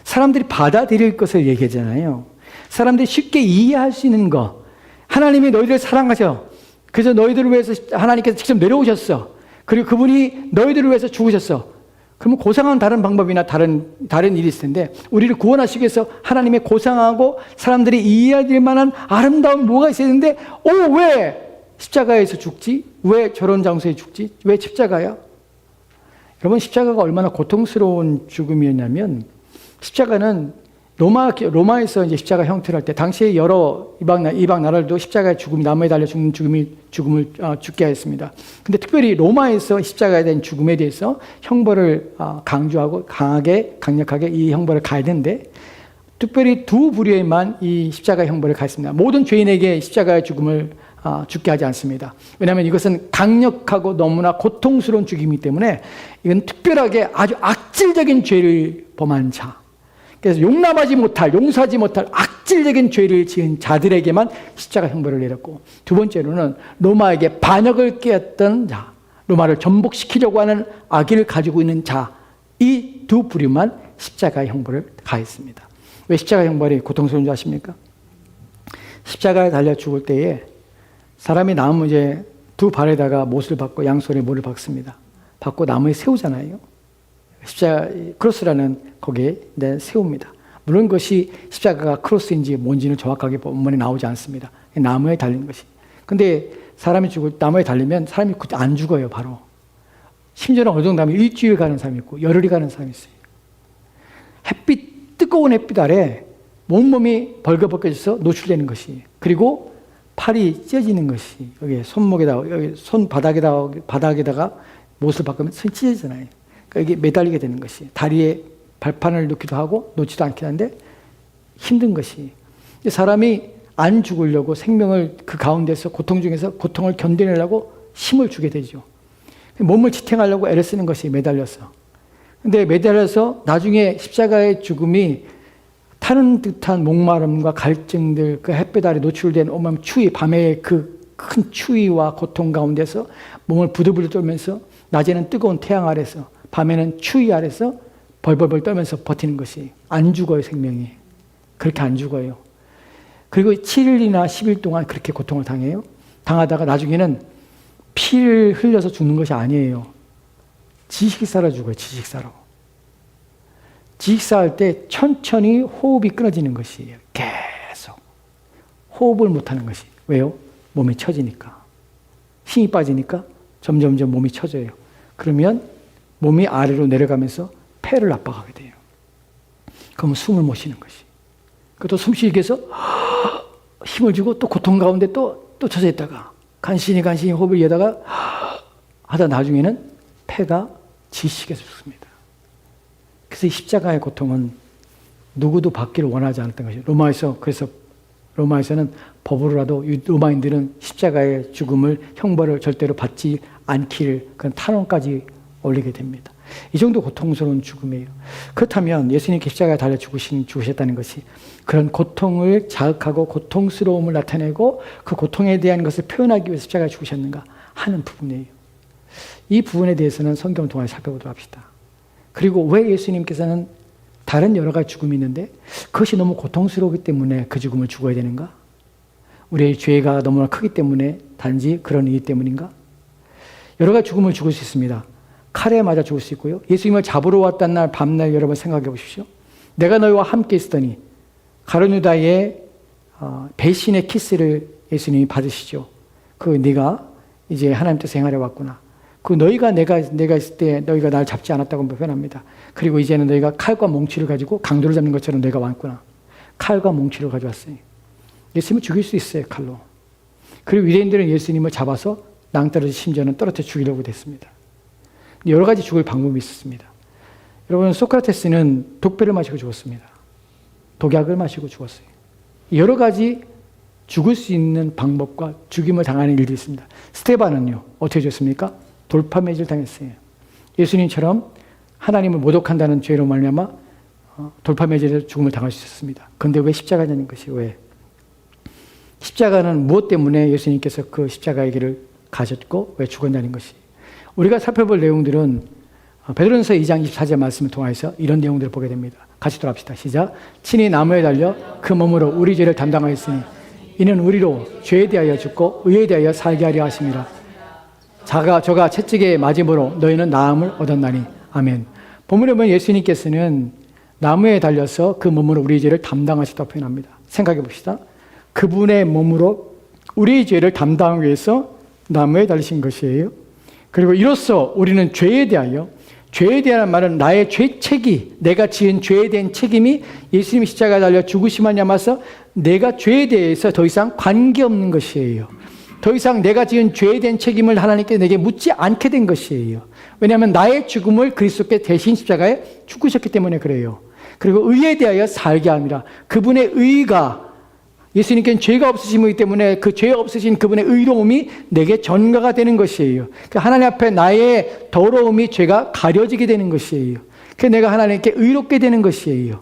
사람들이 받아들일 것을 얘기하잖아요. 사람들이 쉽게 이해할 수 있는 것. 하나님이 너희들을 사랑하셔. 그래서 너희들을 위해서 하나님께서 직접 내려오셨어. 그리고 그분이 너희들을 위해서 죽으셨어. 그러면 고상한 다른 방법이나 다른 일이 있을 텐데, 우리를 구원하시기 위해서 하나님의 고상하고 사람들이 이해할 만한 아름다운 뭐가 있어야 되는데, 왜 십자가에서 죽지? 왜 저런 장소에 죽지? 왜 십자가야? 여러분, 십자가가 얼마나 고통스러운 죽음이었냐면, 십자가는 로마에서 이제 십자가 형태를 할 때, 당시에 여러 이방 나라들도 십자가의 죽음이, 나무에 달려 죽는 죽음을 죽게 하였습니다. 근데 특별히 로마에서 십자가에 대한 죽음에 대해서 형벌을 강조하고 강력하게 이 형벌을 가야 되는데, 특별히 두 부류에만 이 십자가 형벌을 가했습니다. 모든 죄인에게 십자가의 죽음을 죽게 하지 않습니다. 왜냐하면 이것은 강력하고 너무나 고통스러운 죽임이기 때문에 이건 특별하게 아주 악질적인 죄를 범한 자, 그래서 용서하지 못할 악질적인 죄를 지은 자들에게만 십자가 형벌을 내렸고, 두 번째로는 로마에게 반역을 깨었던 자, 로마를 전복시키려고 하는 악의를 가지고 있는 자, 이 두 부류만 십자가의 형벌을 가했습니다. 왜 십자가 형벌이 고통스러운 줄 아십니까? 십자가에 달려 죽을 때에 사람이 나무 이제 두 발에다가 못을 박고 양손에 못을 박습니다. 박고 나무에 세우잖아요. 십자가 크로스라는 거기에 세웁니다. 물론 그것이 십자가가 크로스인지 뭔지는 정확하게 본문에 나오지 않습니다. 나무에 달린 것이. 근데 사람이 나무에 달리면 사람이 그때 안 죽어요, 바로. 심지어는 어느 정도 하면 일주일 가는 사람이 있고 열흘이 가는 사람이 있어요. 뜨거운 햇빛 아래 온몸이 벌거벗겨져서 노출되는 것이, 그리고 팔이 찢어지는 것이, 여기 손목에다가, 여기 바닥에다가 못을 박으면 손이 찢어지잖아요. 그러니까 여기 매달리게 되는 것이, 다리에 발판을 놓기도 하고 놓지도 않긴 한데 힘든 것이, 사람이 안 죽으려고 생명을 그 가운데서 고통 중에서 고통을 견뎌내려고 힘을 주게 되죠. 몸을 지탱하려고 애를 쓰는 것이 매달려서. 근데 매달려서 나중에 십자가의 죽음이 타는 듯한 목마름과 갈증들, 그 햇볕 아래 노출된 온몸 추위, 밤의 그 큰 추위와 고통 가운데서 몸을 부들부들 떨면서 낮에는 뜨거운 태양 아래서 밤에는 추위 아래서 벌벌벌 떨면서 버티는 것이 안 죽어요, 생명이. 그렇게 안 죽어요. 그리고 7일이나 10일 동안 그렇게 고통을 당해요. 당하다가 나중에는 피를 흘려서 죽는 것이 아니에요. 지식사로 죽어요, 지식사로. 지식사할 때 천천히 호흡이 끊어지는 것이에요. 계속. 호흡을 못하는 것이. 왜요? 몸이 처지니까. 힘이 빠지니까 점점 몸이 처져요. 그러면 몸이 아래로 내려가면서 폐를 압박하게 돼요. 그러면 숨을 못 쉬는 것이. 또 숨쉬기 위해서 힘을 주고 또 고통 가운데 또 처져 있다가 간신히 호흡을 이어다가 하다 나중에는 폐가 지식에서 죽습니다. 그래서 이 십자가의 고통은 누구도 받기를 원하지 않았던 것이에요. 로마에서는 법으로라도 로마인들은 십자가의 죽음을 형벌을 절대로 받지 않기를 그런 탄원까지 올리게 됩니다. 이 정도 고통스러운 죽음이에요. 그렇다면 예수님께 십자가에 달려 죽으셨다는 것이 그런 고통을 자극하고 고통스러움을 나타내고 그 고통에 대한 것을 표현하기 위해서 십자가에 죽으셨는가 하는 부분이에요. 이 부분에 대해서는 성경을 통해 살펴보도록 합시다. 그리고 왜 예수님께서는 다른 여러 가지 죽음이 있는데 그것이 너무 고통스러우기 때문에 그 죽음을 죽어야 되는가? 우리의 죄가 너무나 크기 때문에 단지 그런 이유 때문인가? 여러 가지 죽음을 죽을 수 있습니다. 칼에 맞아 죽을 수 있고요. 예수님을 잡으러 왔던 날 밤날 여러분 생각해 보십시오. 내가 너희와 함께 있으더니 가룟 유다의 배신의 키스를 예수님이 받으시죠. 그 네가 이제 하나님 뜻에 행하려 왔구나. 그 내가 있을 때 너희가 날 잡지 않았다고 표현합니다. 그리고 이제는 너희가 칼과 몽치를 가지고 강도를 잡는 것처럼 내가 왔구나. 칼과 몽치를 가져왔어요. 예수님을 죽일 수 있어요, 칼로. 그리고 유대인들은 예수님을 잡아서 낭떠러지 심지어는 떨어뜨려 죽이려고 했습니다. 여러 가지 죽을 방법이 있었습니다. 여러분, 소크라테스는 독배를 마시고 죽었습니다. 독약을 마시고 죽었어요. 여러 가지 죽을 수 있는 방법과 죽임을 당하는 일들이 있습니다. 스테반은요, 어떻게 죽었습니까? 돌파매질 당했어요. 예수님처럼 하나님을 모독한다는 죄로 말미암아 돌파매질에 죽음을 당할 수 있었습니다. 그런데 왜 십자가냐는 것이 왜? 십자가는 무엇 때문에 예수님께서 그 십자가의 길을 가셨고 왜 죽었냐는 것이. 우리가 살펴볼 내용들은 베드로전서 2장 24절 말씀을 통해서 이런 내용들을 보게 됩니다. 같이 돌아갑시다. 시작. 친히 나무에 달려 그 몸으로 우리 죄를 담당하였으니 이는 우리로 죄에 대하여 죽고 의에 대하여 살게 하려 하심이라. 저가 채찍에 맞음으로 너희는 나음을 얻었나니. 아멘. 본문에 보면 예수님께서는 나무에 달려서 그 몸으로 우리의 죄를 담당하셨다고 표현합니다. 생각해 봅시다. 그분의 몸으로 우리의 죄를 담당하기 위해서 나무에 달리신 것이에요. 그리고 이로써 우리는 죄에 대한 말은 나의 죄책이, 내가 지은 죄에 대한 책임이 예수님이 십자가에 달려 죽으심을 남아서 내가 죄에 대해서 더 이상 관계없는 것이에요. 더 이상 내가 지은 죄에 대한 책임을 하나님께 내게 묻지 않게 된 것이에요. 왜냐하면 나의 죽음을 그리스도께 대신 십자가에 죽으셨기 때문에 그래요. 그리고 의에 대하여 살게 함이라. 그분의 의가 예수님께는 죄가 없으시기 때문에 그 죄 없으신 그분의 의로움이 내게 전가가 되는 것이에요. 하나님 앞에 나의 더러움이 죄가 가려지게 되는 것이에요. 그래서 내가 하나님께 의롭게 되는 것이에요.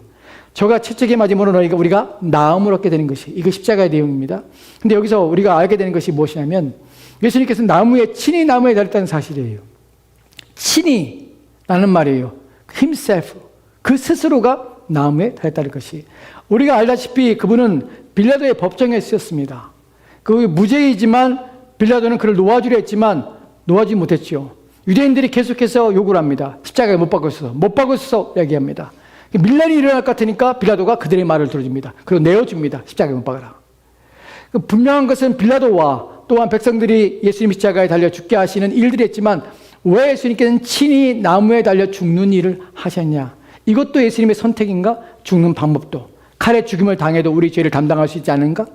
저가 채찍에 맞음으로 우리가 나음을 얻게 되는 것이 이거 십자가의 내용입니다. 근데 여기서 우리가 알게 되는 것이 무엇이냐면 예수님께서 친히 나무에 달렸다는 사실이에요. 친히 라는 말이에요. himself. 그 스스로가 나무에 달렸다는 것이. 우리가 알다시피 그분은 빌라도의 법정에 쓰였습니다. 그 무죄이지만 빌라도는 그를 놓아주려 했지만 놓아주지 못했죠. 유대인들이 계속해서 요구를 합니다. 십자가에 못 박았어 얘기합니다. 밀란이 일어날 것 같으니까 빌라도가 그들의 말을 들어줍니다. 그리고 내어줍니다. 십자가에 못 박아라. 분명한 것은 빌라도와 또한 백성들이 예수님 십자가에 달려 죽게 하시는 일들이 했지만 왜 예수님께서는 친히 나무에 달려 죽는 일을 하셨냐? 이것도 예수님의 선택인가? 죽는 방법도. 칼에 죽임을 당해도 우리 죄를 담당할 수 있지 않은가?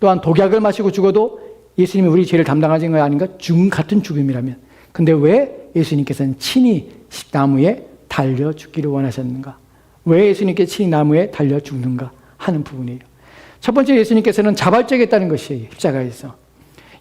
또한 독약을 마시고 죽어도 예수님이 우리 죄를 담당하신 거 아닌가? 같은 죽음이라면. 근데 왜 예수님께서는 친히 나무에 달려 죽기를 원하셨는가? 왜 예수님께 친히 나무에 달려 죽는가 하는 부분이에요. 첫 번째 예수님께서는 자발적이었다는 것이에요. 십자가에서.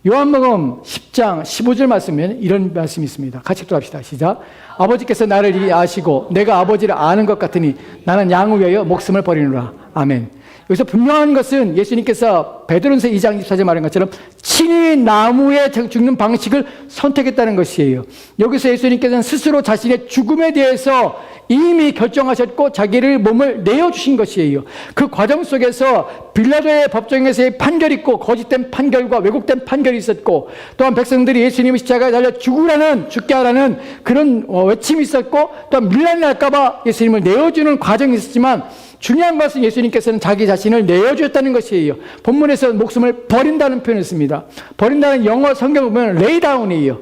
요한복음 10장 15절 말씀에 이런 말씀이 있습니다. 같이讀합시다. 시작. 아버지께서 나를 이리 아시고 내가 아버지를 아는 것 같으니 나는 양을 위하여 목숨을 버리노라. 아멘. 여기서 분명한 것은 예수님께서 베드로전서 2장 24절 말한 것처럼 친히 나무에 죽는 방식을 선택했다는 것이에요. 여기서 예수님께서는 스스로 자신의 죽음에 대해서 이미 결정하셨고 자기를 몸을 내어주신 것이에요. 그 과정 속에서 빌라도의 법정에서의 판결이 있고 거짓된 판결과 왜곡된 판결이 있었고 또한 백성들이 예수님을 십자가에 달려 죽게 하라는 그런 외침이 있었고 또한 밀란이 날까 봐 예수님을 내어주는 과정이 있었지만 중요한 것은 예수님께서는 자기 자신을 내어주었다는 것이에요. 본문에서 목숨을 버린다는 표현을 씁니다. 버린다는 영어 성경을 보면 레이다운이에요.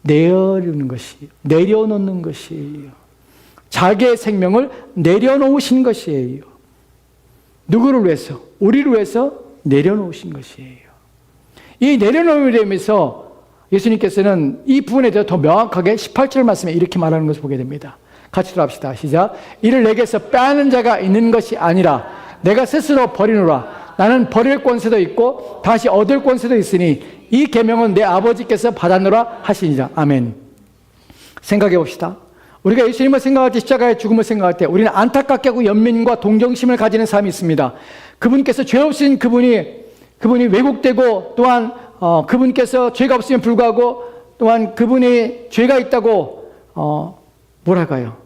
내어주는 것이에요. 내려놓는 것이에요. 자기의 생명을 내려놓으신 것이에요. 누구를 위해서? 우리를 위해서 내려놓으신 것이에요. 이 내려놓음에 대해서 예수님께서는 이 부분에 대해서 더 명확하게 18절 말씀에 이렇게 말하는 것을 보게 됩니다. 같이 들어갑시다. 시작. 이를 내게서 빼앗는 자가 있는 것이 아니라 내가 스스로 버리노라. 나는 버릴 권세도 있고 다시 얻을 권세도 있으니 이 계명은 내 아버지께서 받았노라 하시니라. 아멘. 생각해 봅시다. 우리가 예수님을 생각할 때 십자가의 죽음을 생각할 때 우리는 안타깝게 하고 연민과 동정심을 가지는 사람이 있습니다. 그분께서 죄 없으신 그분이 왜곡되고 또한 그분께서 죄가 없음에 불구하고 또한 그분이 죄가 있다고 뭐랄까요?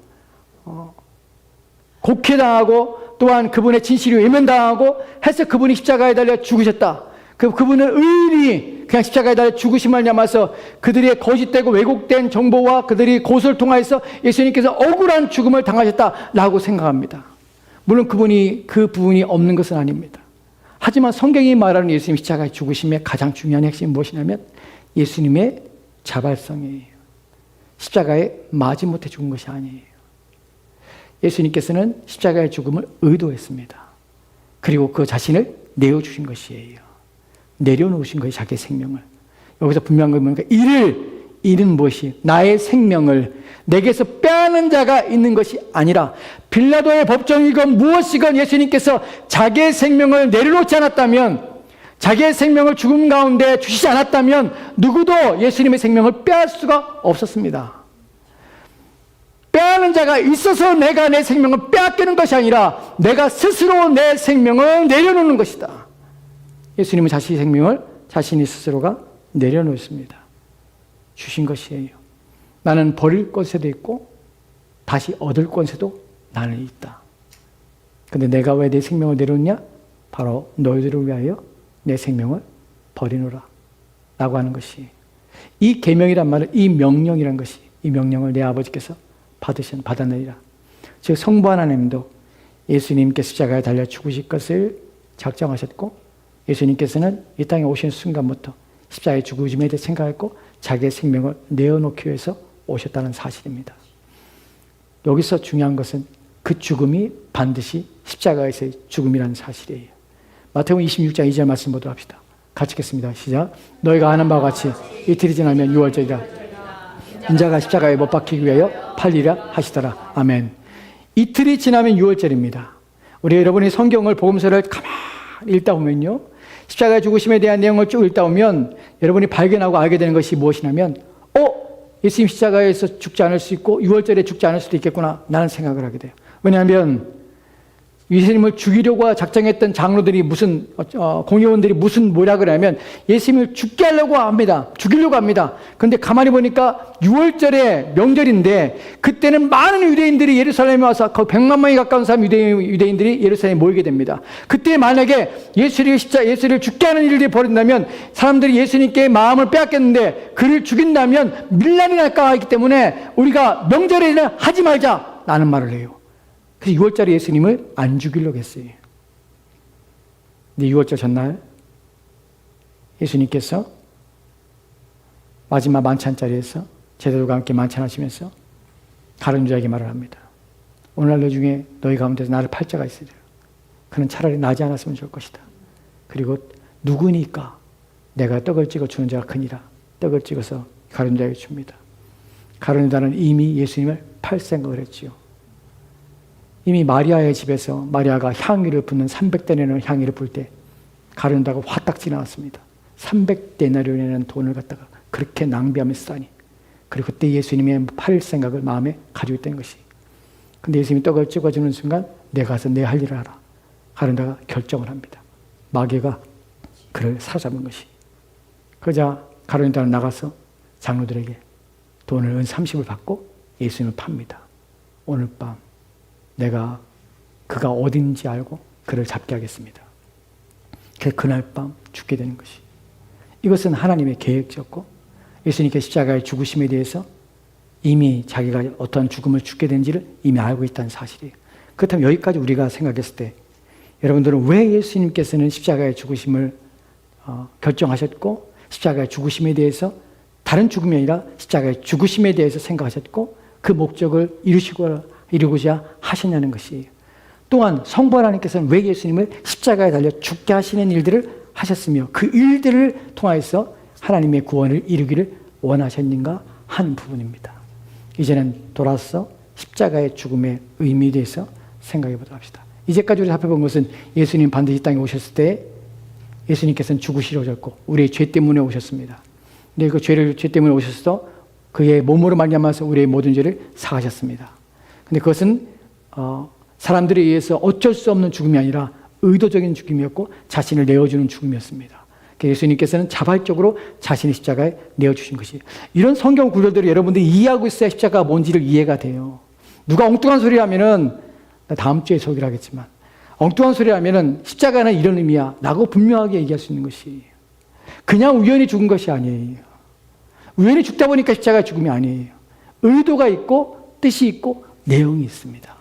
곡해당하고 또한 그분의 진실이 외면당하고 해서 그분이 십자가에 달려 죽으셨다. 그분은 의인이 그냥 십자가에 달려 죽으심을 남아서 그들의 거짓되고 왜곡된 정보와 그들이 고소를 통하여서 예수님께서 억울한 죽음을 당하셨다라고 생각합니다. 물론 그 부분이 없는 것은 아닙니다. 하지만 성경이 말하는 예수님 십자가의 죽으심의 가장 중요한 핵심이 무엇이냐면 예수님의 자발성이에요. 십자가에 마지못해 죽은 것이 아니에요. 예수님께서는 십자가의 죽음을 의도했습니다. 그리고 그 자신을 내어주신 것이에요. 내려놓으신 거예요. 자기의 생명을. 여기서 분명한 건 뭐니까 이는 무엇이 나의 생명을 내게서 빼앗는 자가 있는 것이 아니라 빌라도의 법정이건 무엇이건 예수님께서 자기의 생명을 내려놓지 않았다면 자기의 생명을 죽음 가운데 주시지 않았다면 누구도 예수님의 생명을 빼앗을 수가 없었습니다. 빼앗는 자가 있어서 내가 내 생명을 빼앗기는 것이 아니라 내가 스스로 내 생명을 내려놓는 것이다. 예수님은 자신의 생명을 자신이 스스로가 내려놓습니다. 주신 것이에요. 나는 버릴 권세도 있고 다시 얻을 권세도 나는 있다. 근데 내가 왜 내 생명을 내려놓냐? 바로 너희들을 위하여 내 생명을 버리노라 라고 하는 것이 이 계명이란 말은 이 명령이란 것이 이 명령을 내 아버지께서 받았느니라. 즉 성부 하나님도 예수님께 십자가에 달려 죽으실 것을 작정하셨고 예수님께서는 이 땅에 오신 순간부터 십자가의 죽으심에 대해 생각했고 자기의 생명을 내어놓기 위해서 오셨다는 사실입니다. 여기서 중요한 것은 그 죽음이 반드시 십자가에서의 죽음이라는 사실이에요. 마태복음 26장 2절 말씀 보도록 합시다. 같이 읽겠습니다. 시작. 너희가 아는 바와 같이 이틀이 지나면 유월절이라 인자가 십자가에 못 박히기 위하여 팔리라 하시더라. 아멘. 이틀이 지나면 유월절입니다. 우리 여러분이 성경을 복음서를 가만히 읽다 보면요. 십자가의 죽으심에 대한 내용을 쭉 읽다 보면 여러분이 발견하고 알게 되는 것이 무엇이냐면 예수님 십자가에서 죽지 않을 수 있고 유월절에 죽지 않을 수도 있겠구나 라는 생각을 하게 돼요. 왜냐하면 예수님을 죽이려고 작정했던 장로들이 공의원들이 무슨 모략을 하면 예수님을 죽게 하려고 합니다. 죽이려고 합니다. 그런데 가만히 보니까 6월절에 명절인데 그때는 많은 유대인들이 예루살렘에 와서 거의 100만 명이 가까운 사람 유대인들이 예루살렘에 모이게 됩니다. 그때 만약에 예수를 죽게 하는 일들이 벌어진다면 사람들이 예수님께 마음을 빼앗겼는데 그를 죽인다면 밀란이 날까 하기 때문에 우리가 명절에는 하지 말자 라는 말을 해요. 그래서 6월절에 예수님을 안 죽이려고 했어요. 근데 6월절 전날 예수님께서 마지막 만찬 자리에서 제자들과 함께 만찬하시면서 다른 유다에게 말을 합니다. 오늘날 너 중에 너희 가운데서 나를 팔 자가 있으리라. 그는 차라리 나지 않았으면 좋을 것이다. 그리고 누구니까 내가 떡을 찍어 주는 자가 크니라. 떡을 찍어서 가룟 유다에게 줍니다. 가룟 유다는 이미 예수님을 팔 생각을 했지요. 이미 마리아의 집에서 마리아가 향유를 붓는 300대내는 향유를 불 때 가룟 유다가 화딱 지나갔습니다. 300데나리온이라는 돈을 갖다가 그렇게 낭비하며 쓰다니. 그리고 그때 예수님의 팔 생각을 마음에 가지고 있다는 것이. 근데 예수님이 떡을 찍어주는 순간 내가 가서 내 할 일을 하라. 하는다가 결정을 합니다. 마귀가 그를 사로잡은 것이. 그러자 가룟유다는 나가서 장로들에게 돈을 은 30을 받고 예수님을 팝니다. 오늘 밤 내가 그가 어딘지 알고 그를 잡게 하겠습니다. 그날 밤 죽게 되는 것이. 이것은 하나님의 계획이었고 예수님께서 십자가의 죽으심에 대해서 이미 자기가 어떤 죽음을 죽게 된지를 이미 알고 있다는 사실이에요. 그렇다면 여기까지 우리가 생각했을 때 여러분들은 왜 예수님께서는 십자가의 죽으심을 결정하셨고 십자가의 죽으심에 대해서 다른 죽음이 아니라 십자가의 죽으심에 대해서 생각하셨고 그 목적을 이루고자 하셨냐는 것이에요. 또한 성부 하나님께서는 왜 예수님을 십자가에 달려 죽게 하시는 일들을 하셨으며 그 일들을 통하여서 하나님의 구원을 이루기를 원하셨는가 하는 부분입니다. 이제는 돌아서 십자가의 죽음의 의미에 대해서 생각해 보도록 합시다. 이제까지 우리 살펴본 것은 예수님 반드시 이 땅에 오셨을 때 예수님께서는 죽으시러 오셨고 우리의 죄 때문에 오셨습니다. 근데 그 죄 때문에 오셔서 그의 몸으로 말미암아서 우리의 모든 죄를 사하셨습니다. 근데 그것은 사람들에 의해서 어쩔 수 없는 죽음이 아니라 의도적인 죽음이었고 자신을 내어주는 죽음이었습니다. 예수님께서는 자발적으로 자신의 십자가에 내어주신 것이에요. 이런 성경 구절들을 여러분들이 이해하고 있어야 십자가가 뭔지를 이해가 돼요. 누가 엉뚱한 소리 하면은 다음 주에 소개를 하겠지만 엉뚱한 소리 하면은 십자가는 이런 의미야 라고 분명하게 얘기할 수 있는 것이 그냥 우연히 죽은 것이 아니에요. 우연히 죽다 보니까 십자가 죽음이 아니에요. 의도가 있고 뜻이 있고 내용이 있습니다.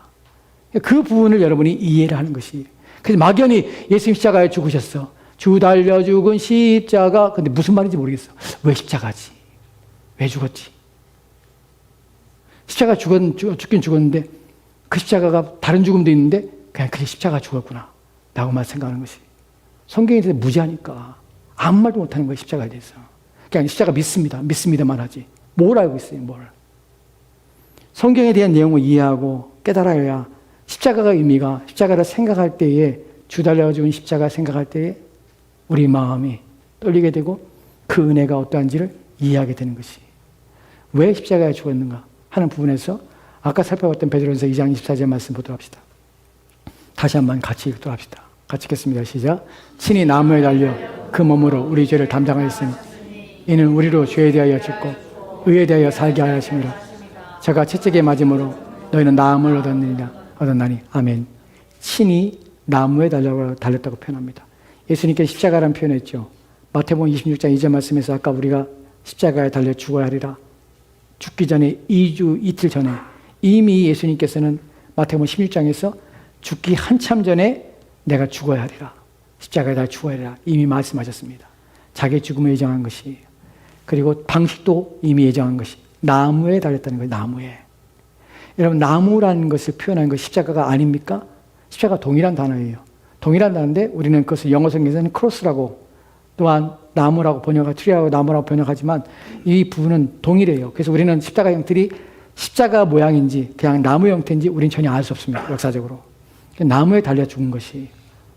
그 부분을 여러분이 이해를 하는 것이에요. 그래서 막연히 예수님 십자가에 죽으셨어. 주 달려 죽은 십자가. 근데 무슨 말인지 모르겠어. 왜 십자가지? 왜 죽었지? 십자가 죽긴 죽었는데 그 십자가가 다른 죽음도 있는데 그냥 그게 십자가 죽었구나 라고만 생각하는 것이. 성경에 대해서 무지하니까 아무 말도 못하는 거예요. 십자가에 대해서. 그냥 십자가 믿습니다만 하지. 뭘 알고 있어요. 뭘. 성경에 대한 내용을 이해하고 깨달아야 십자가가 의미가 십자가를 생각할 때에 주 달려 죽은 십자가 생각할 때에 우리 마음이 떨리게 되고 그 은혜가 어떠한지를 이해하게 되는 것이. 왜 십자가에 죽었는가 하는 부분에서 아까 살펴봤던 베드로전서 2장 24절 말씀 보도록 합시다. 다시 한번 같이 읽도록 합시다. 같이 읽겠습니다. 시작. 친히 나무에 달려 그 몸으로 우리 죄를 담당하였으니 이는 우리로 죄에 대하여 죽고 의에 대하여 살게 하였습니다. 저가 채찍에 맞음으로 너희는 나음을 얻었나니. 아멘. 친히 나무에 달렸다고 표현합니다. 예수님께서 십자가라는 표현했죠. 마태복음 26장 2절 말씀에서 아까 우리가 십자가에 달려 죽어야 하리라. 죽기 전에 2주 이틀 전에 이미 예수님께서는 마태복음 16장에서 죽기 한참 전에 내가 죽어야 하리라. 십자가에 달려 죽어야 하리라. 이미 말씀하셨습니다. 자기의 죽음을 예정한 것이. 그리고 방식도 이미 예정한 것이. 나무에 달렸다는 거예요. 나무에. 여러분 나무라는 것을 표현하는 것이 십자가가 아닙니까? 십자가 동일한 단어예요. 동일한 단어인데 우리는 그것을 영어 성경에서는 크로스라고 또한 나무라고 번역하고 트리라고 나무라고 번역하지만 이 부분은 동일해요. 그래서 우리는 십자가 형틀이 십자가 모양인지 그냥 나무 형태인지 우리는 전혀 알 수 없습니다. 역사적으로. 나무에 달려 죽은 것이.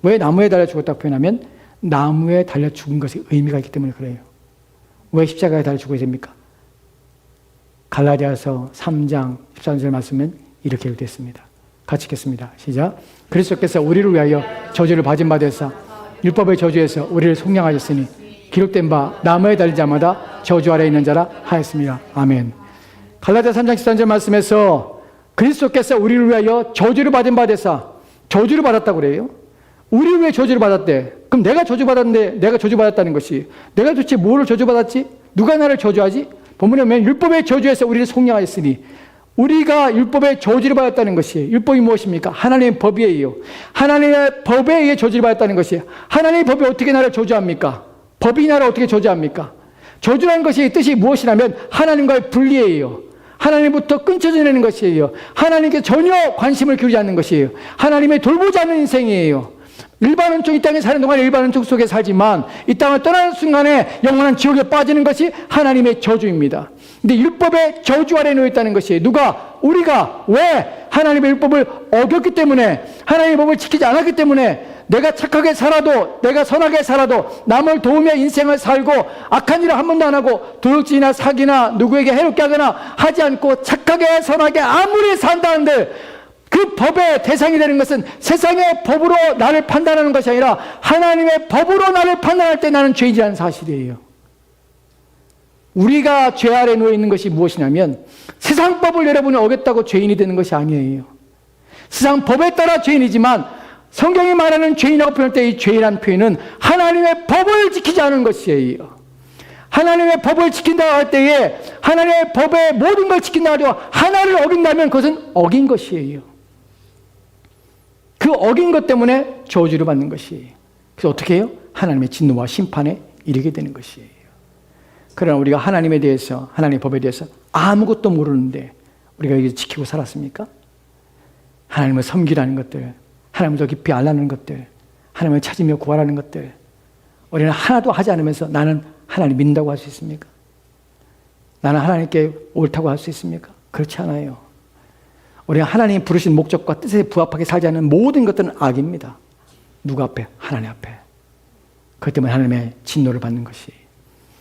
왜 나무에 달려 죽었다고 표현하면 나무에 달려 죽은 것이 의미가 있기 때문에 그래요. 왜 십자가에 달려 죽어야 됩니까? 갈라디아서 3장 13절 말씀은 이렇게 읽겠습니다. 같이 읽겠습니다. 시작. 그리스도께서 우리를 위하여 저주를 받은 바 되사 율법의 저주에서 우리를 속량하셨으니 기록된 바 나무에 달린 자마다 저주 아래 있는 자라 하였습니다. 아멘. 갈라디아 3장 13절 말씀에서 그리스도께서 우리를 위하여 저주를 받은 바 되사 저주를 받았다고 그래요. 우리를 왜 저주를 받았대? 그럼 내가 저주받았는데 내가 저주받았다는 것이 내가 도대체 뭐를 저주받았지? 누가 나를 저주하지? 본문에 보면 율법의 저주에서 우리를 속량하였으니 우리가 율법의 저주를 받았다는 것이에요. 율법이 무엇입니까? 하나님의 법이에요. 하나님의 법에 의해 저주를 받았다는 것이에요. 하나님의 법이 어떻게 나를 저주합니까? 법이 나를 어떻게 저주합니까? 저주라는 것의 뜻이 무엇이냐면 하나님과의 분리예요. 하나님부터 끊쳐 지내는 것이에요. 하나님께 전혀 관심을 기울이지 않는 것이에요. 하나님의 돌보지 않는 인생이에요. 일반 은총 이 땅에 사는 동안 일반 은총 속에 살지만 이 땅을 떠나는 순간에 영원한 지옥에 빠지는 것이 하나님의 저주입니다. 근데 율법의 저주 아래에 놓여 있다는 것이 누가? 우리가 왜 하나님의 율법을 어겼기 때문에 하나님의 법을 지키지 않았기 때문에 내가 착하게 살아도, 내가 선하게 살아도, 남을 도우며 인생을 살고 악한 일을 한 번도 안 하고 도둑질이나 사기나 누구에게 해롭게 하거나 하지 않고 착하게 선하게 아무리 산다는데 그 법의 대상이 되는 것은 세상의 법으로 나를 판단하는 것이 아니라 하나님의 법으로 나를 판단할 때 나는 죄인이라는 사실이에요. 우리가 죄 아래 놓여 있는 것이 무엇이냐면 세상 법을 여러분이 어겼다고 죄인이 되는 것이 아니에요. 세상 법에 따라 죄인이지만 성경이 말하는 죄인이라고 표현할 때 이 죄인이라는 표현은 하나님의 법을 지키지 않은 것이에요. 하나님의 법을 지킨다고 할 때에 하나님의 법의 모든 걸 지킨다고 하죠. 하나를 어긴다면 그것은 어긴 것이에요. 그 어긴 것 때문에 저주를 받는 것이에요. 그래서 어떻게 해요? 하나님의 진노와 심판에 이르게 되는 것이에요. 그러나 우리가 하나님에 대해서, 하나님의 법에 대해서 아무것도 모르는데 우리가 이게 지키고 살았습니까? 하나님을 섬기라는 것들, 하나님을 더 깊이 알라는 것들, 하나님을 찾으며 구하라는 것들, 우리는 하나도 하지 않으면서 나는 하나님 믿는다고 할 수 있습니까? 나는 하나님께 옳다고 할 수 있습니까? 그렇지 않아요. 우리가 하나님이 부르신 목적과 뜻에 부합하게 살지 않는 모든 것들은 악입니다. 누구 앞에? 하나님 앞에. 그것 때문에 하나님의 진노를 받는 것이,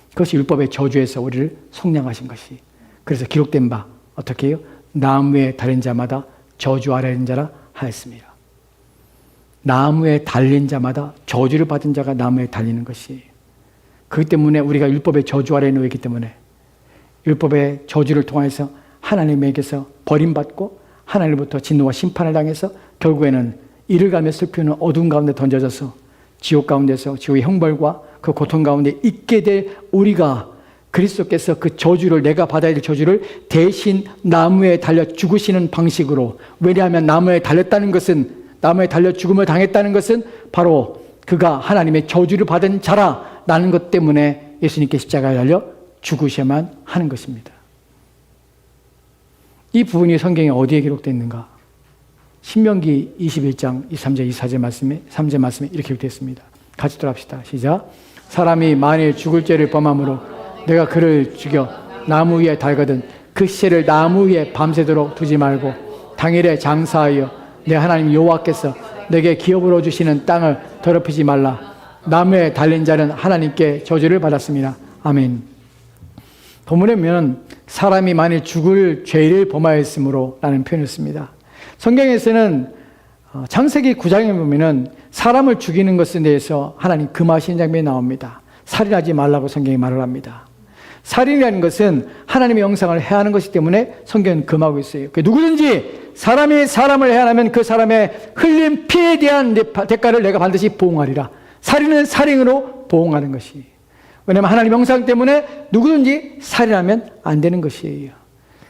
그것이 율법의 저주에서 우리를 속량하신 것이, 그래서 기록된 바 어떻게 해요? 나무에 달린 자마다 저주 아래 있는 자라 하였습니다. 나무에 달린 자마다 저주를 받은 자가 나무에 달리는 것이, 그것 때문에 우리가 율법의 저주 아래에 놓이기 때문에 율법의 저주를 통해서 하나님에게서 버림받고 하나님으로부터 진노와 심판을 당해서 결국에는 이를 가며 슬피는 어두운 가운데 던져져서 지옥 가운데서 지옥의 형벌과 그 고통 가운데 있게 될 우리가 그리스도께서 그 저주를, 내가 받아야 될 저주를 대신 나무에 달려 죽으시는 방식으로, 왜냐하면 나무에 달렸다는 것은, 나무에 달려 죽음을 당했다는 것은 바로 그가 하나님의 저주를 받은 자라라는 것 때문에 예수님께 십자가에 달려 죽으셔야만 하는 것입니다. 이 부분이 성경에 어디에 기록되어 있는가? 신명기 21장 23절 24절 말씀에, 3절 말씀에 이렇게 기록되어 있습니다. 같이 돌아합시다. 시작. 사람이 만일 죽을 죄를 범함으로 내가 그를 죽여 나무 위에 달거든 그 시체를 나무 위에 밤새도록 두지 말고 당일에 장사하여 내 하나님 여호와께서 내게 기업으로 주시는 땅을 더럽히지 말라. 나무에 달린 자는 하나님께 저주를 받았습니다. 아멘. 본문에 보면 사람이 만일 죽을 죄를 범하였으므로 라는 표현을 씁니다. 성경에서는 창세기 9장에 보면은 사람을 죽이는 것에 대해서 하나님 금하시는 장면이 나옵니다. 살인하지 말라고 성경이 말을 합니다. 살인이라는 것은 하나님의 형상을 해하는 것이기 때문에 성경은 금하고 있어요. 누구든지 사람이 사람을 해하면 그 사람의 흘린 피에 대한 대가를 내가 반드시 보응하리라. 살인은 살인으로 보응하는 것이. 왜냐하면 하나님 형상 때문에 누구든지 살인하면 안 되는 것이에요.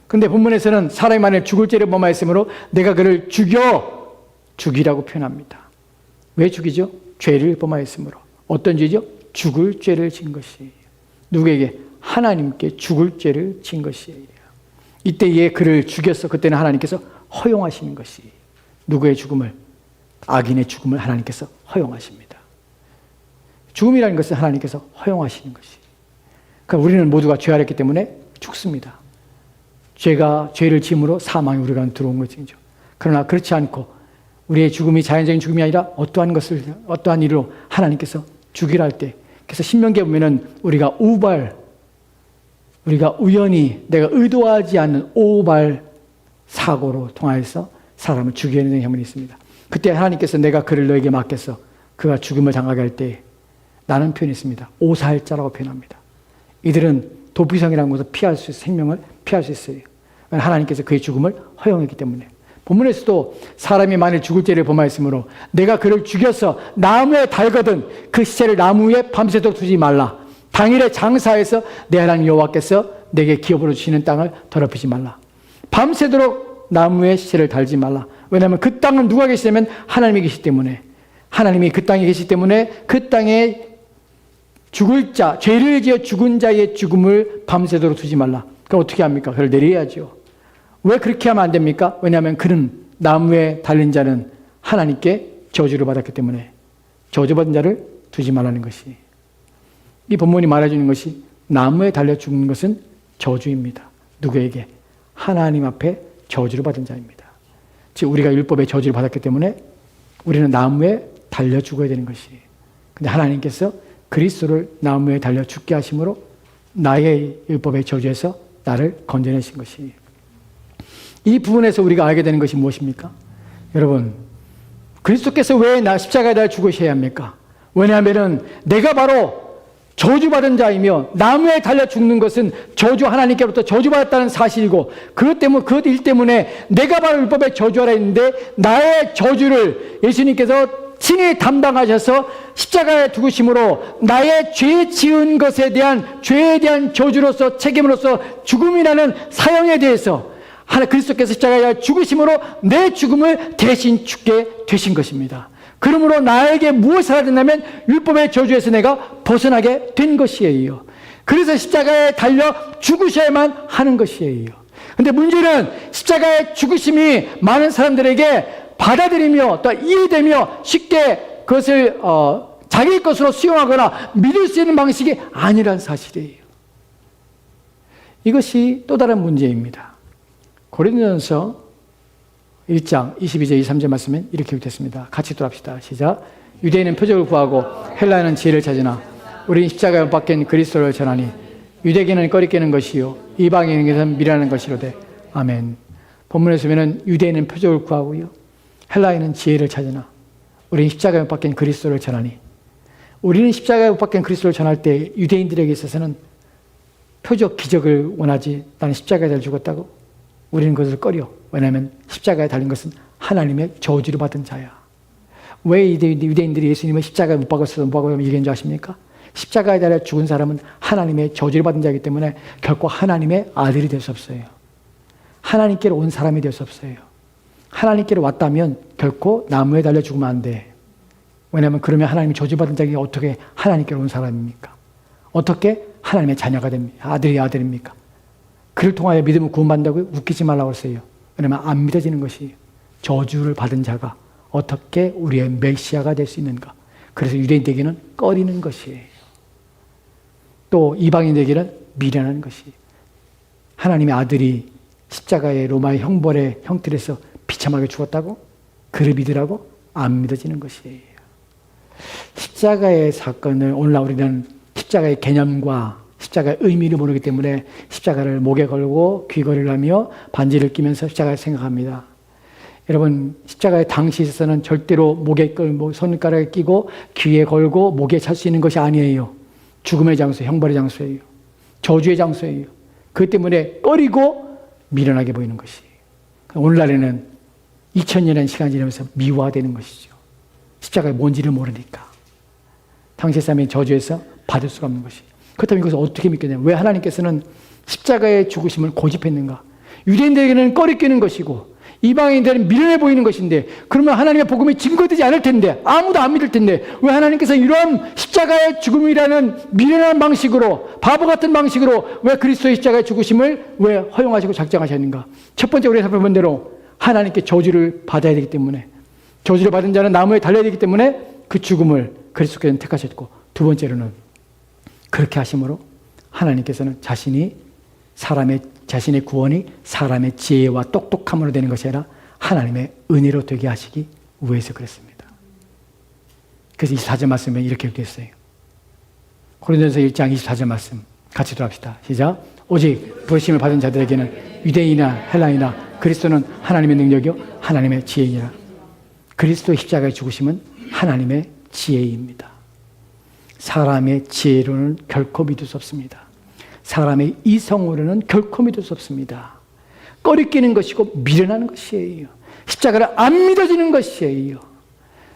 그런데 본문에서는 사람이 만일 죽을 죄를 범하였으므로 내가 그를 죽이라고 표현합니다. 왜 죽이죠? 죄를 범하였으므로. 어떤 죄죠? 죽을 죄를 진 것이에요. 누구에게? 하나님께 죽을 죄를 진 것이에요. 이때에 그를 죽여서 그때는 하나님께서 허용하시는 것이, 누구의 죽음을? 악인의 죽음을 하나님께서 허용하십니다. 죽음이라는 것은 하나님께서 허용하시는 것이. 그러니까 우리는 모두가 죄하였기 때문에 죽습니다. 죄를 지음으로 사망이 우리 가운데 들어온 것이죠. 그러나 그렇지 않고 우리의 죽음이 자연적인 죽음이 아니라 어떠한 일로 하나님께서 죽이라 할 때, 그래서 신명기에 보면은 우리가 우연히 내가 의도하지 않는 오발 사고로 통하여서 사람을 죽이게 되는 형편이 있습니다. 그때 하나님께서 내가 그를 너에게 맡겨서 그가 죽음을 당하게 할 때 나는 표현했습니다. 오살자라고 표현합니다. 이들은 도피성이라는 것을 피할 수 있어요. 생명을 피할 수 있어요. 하나님께서 그의 죽음을 허용했기 때문에. 본문에서도 사람이 만일 죽을 죄를 범하였으므로 내가 그를 죽여서 나무에 달거든 그 시체를 나무 위에 밤새도록 두지 말라. 당일에 장사해서 내 하나님 여호와께서 내게 기업으로 주시는 땅을 더럽히지 말라. 밤새도록 나무에 시체를 달지 말라. 왜냐하면 그 땅은 누가 계시냐면 하나님이 계시기 때문에, 하나님이 그 땅에 계시기 때문에 그 땅에 죽을 자, 죄를 지어 죽은 자의 죽음을 밤새도록 두지 말라. 그럼 어떻게 합니까? 그걸 내려야죠. 왜 그렇게 하면 안 됩니까? 왜냐하면 그는 나무에 달린 자는 하나님께 저주를 받았기 때문에 저주받은 자를 두지 말라는 것이, 이 본문이 말해주는 것이 나무에 달려 죽는 것은 저주입니다. 누구에게? 하나님 앞에 저주를 받은 자입니다. 즉 우리가 율법의 저주를 받았기 때문에 우리는 나무에 달려 죽어야 되는 것이에요. 근데 하나님께서 그리스도를 나무에 달려 죽게 하심으로 나의 율법의 저주에서 나를 건져내신 것이에요. 이 부분에서 우리가 알게 되는 것이 무엇입니까? 여러분, 그리스도께서 왜 나 십자가에 달려 죽으셔야 합니까? 왜냐하면 내가 바로 저주받은 자이며 나무에 달려 죽는 것은 저주 하나님께로부터 저주받았다는 사실이고 그 일 때문에 내가 바로 율법의 저주하라 했는데 나의 저주를 예수님께서 친히 담당하셔서 십자가에 죽으심으로 나의 죄 지은 것에 대한 죄에 대한 저주로서 책임으로서 죽음이라는 사형에 대해서 그리스도께서 십자가에 죽으심으로 내 죽음을 대신 죽게 되신 것입니다. 그러므로 나에게 무엇을 하야 된다면 율법의 저주에서 내가 벗어나게 된 것이에요. 그래서 십자가에 달려 죽으셔야만 하는 것이에요. 그런데 문제는 십자가의 죽으심이 많은 사람들에게 받아들이며 또 이해되며 쉽게 그것을 자기 것으로 수용하거나 믿을 수 있는 방식이 아니란 사실이에요. 이것이 또 다른 문제입니다. 고린도전서 1장 22절 23절 말씀은 이렇게 기록됐습니다. 같이 돌아갑시다. 시작. 유대인은 표적을 구하고 헬라인은 지혜를 찾으나 우리는 십자가에 못 박힌 그리스도를 전하니 유대인은 꺼리끼는 것이요 이방인에게는 미련한 것이로되. 아멘. 본문에서 보면 유대인은 표적을 구하고요 헬라인은 지혜를 찾으나 우리는 십자가에 못 박힌 그리스도를 전하니. 우리는 십자가에 못 박힌 그리스도를 전할 때 유대인들에게 있어서는 표적 기적을 원하지 나는 십자가에 달려 죽었다고 우리는 그것을 꺼려. 왜냐하면 십자가에 달린 것은 하나님의 저주를 받은 자야. 왜 유대인들이 예수님을 십자가에 못 박았어도 못 박았다고 얘기한 줄 아십니까? 십자가에 달려 죽은 사람은 하나님의 저주를 받은 자이기 때문에 결코 하나님의 아들이 될 수 없어요. 하나님께로 온 사람이 될 수 없어요. 하나님께로 왔다면 결코 나무에 달려 죽으면 안 돼. 왜냐하면 그러면 하나님이 저주받은 자가 어떻게 하나님께로 온 사람입니까? 어떻게 하나님의 자녀가 됩니까? 아들입니까? 그를 통하여 믿음을 구원받는다고 웃기지 말라고 했어요. 왜냐하면 안 믿어지는 것이 저주를 받은 자가 어떻게 우리의 메시아가 될 수 있는가. 그래서 유대인에게는 꺼리는 것이에요. 또 이방인에게는 미련한 것이에요. 하나님의 아들이 십자가의 로마의 형벌의 형틀에서 비참하게 죽었다고? 그를 믿으라고? 안 믿어지는 것이에요. 십자가의 사건을 오늘날 우리는 십자가의 개념과 십자가의 의미를 모르기 때문에 십자가를 목에 걸고 귀걸이를 하며 반지를 끼면서 십자가를 생각합니다. 여러분, 십자가의 당시에 있어서는 절대로 목에 걸고 손가락에 끼고 귀에 걸고 목에 찰 수 있는 것이 아니에요. 죽음의 장소, 형벌의 장소예요. 저주의 장소예요. 그것 때문에 꺼리고 미련하게 보이는 것이에요. 오늘날에는 2000년의 시간이 지나면서 미화되는 것이죠. 십자가의 뭔지를 모르니까. 당시 사람의 저주에서 받을 수가 없는 것이에요. 그렇다면 이것을 어떻게 믿겠냐? 왜 하나님께서는 십자가의 죽으심을 고집했는가? 유대인들에게는 꺼리끼는 것이고 이방인들은 미련해 보이는 것인데 그러면 하나님의 복음이 증거되지 않을 텐데 아무도 안 믿을 텐데 왜 하나님께서 이런 십자가의 죽음이라는 미련한 방식으로 바보 같은 방식으로 왜 그리스도의 십자가의 죽으심을 왜 허용하시고 작정하셨는가? 첫 번째 우리가 살펴본 대로 하나님께 저주를 받아야 되기 때문에 저주를 받은 자는 나무에 달려야 되기 때문에 그 죽음을 그리스도께서는 택하셨고 두 번째로는 그렇게 하심으로 하나님께서는 자신의 구원이 사람의 지혜와 똑똑함으로 되는 것이 아니라 하나님의 은혜로 되게 하시기 위해서 그랬습니다. 그래서 24절 말씀에 이렇게 되었어요. 고린도전서 1장 24절 말씀 같이 들어갑시다. 시작. 오직 부르심을 받은 자들에게는 유대인이나 헬라이나 그리스도는 하나님의 능력이요 하나님의 지혜이라. 그리스도의 십자가의 죽으심은 하나님의 지혜입니다. 사람의 지혜로는 결코 믿을 수 없습니다. 사람의 이성으로는 결코 믿을 수 없습니다. 꺼리끼는 것이고 미련하는 것이에요. 십자가를 안 믿어지는 것이에요.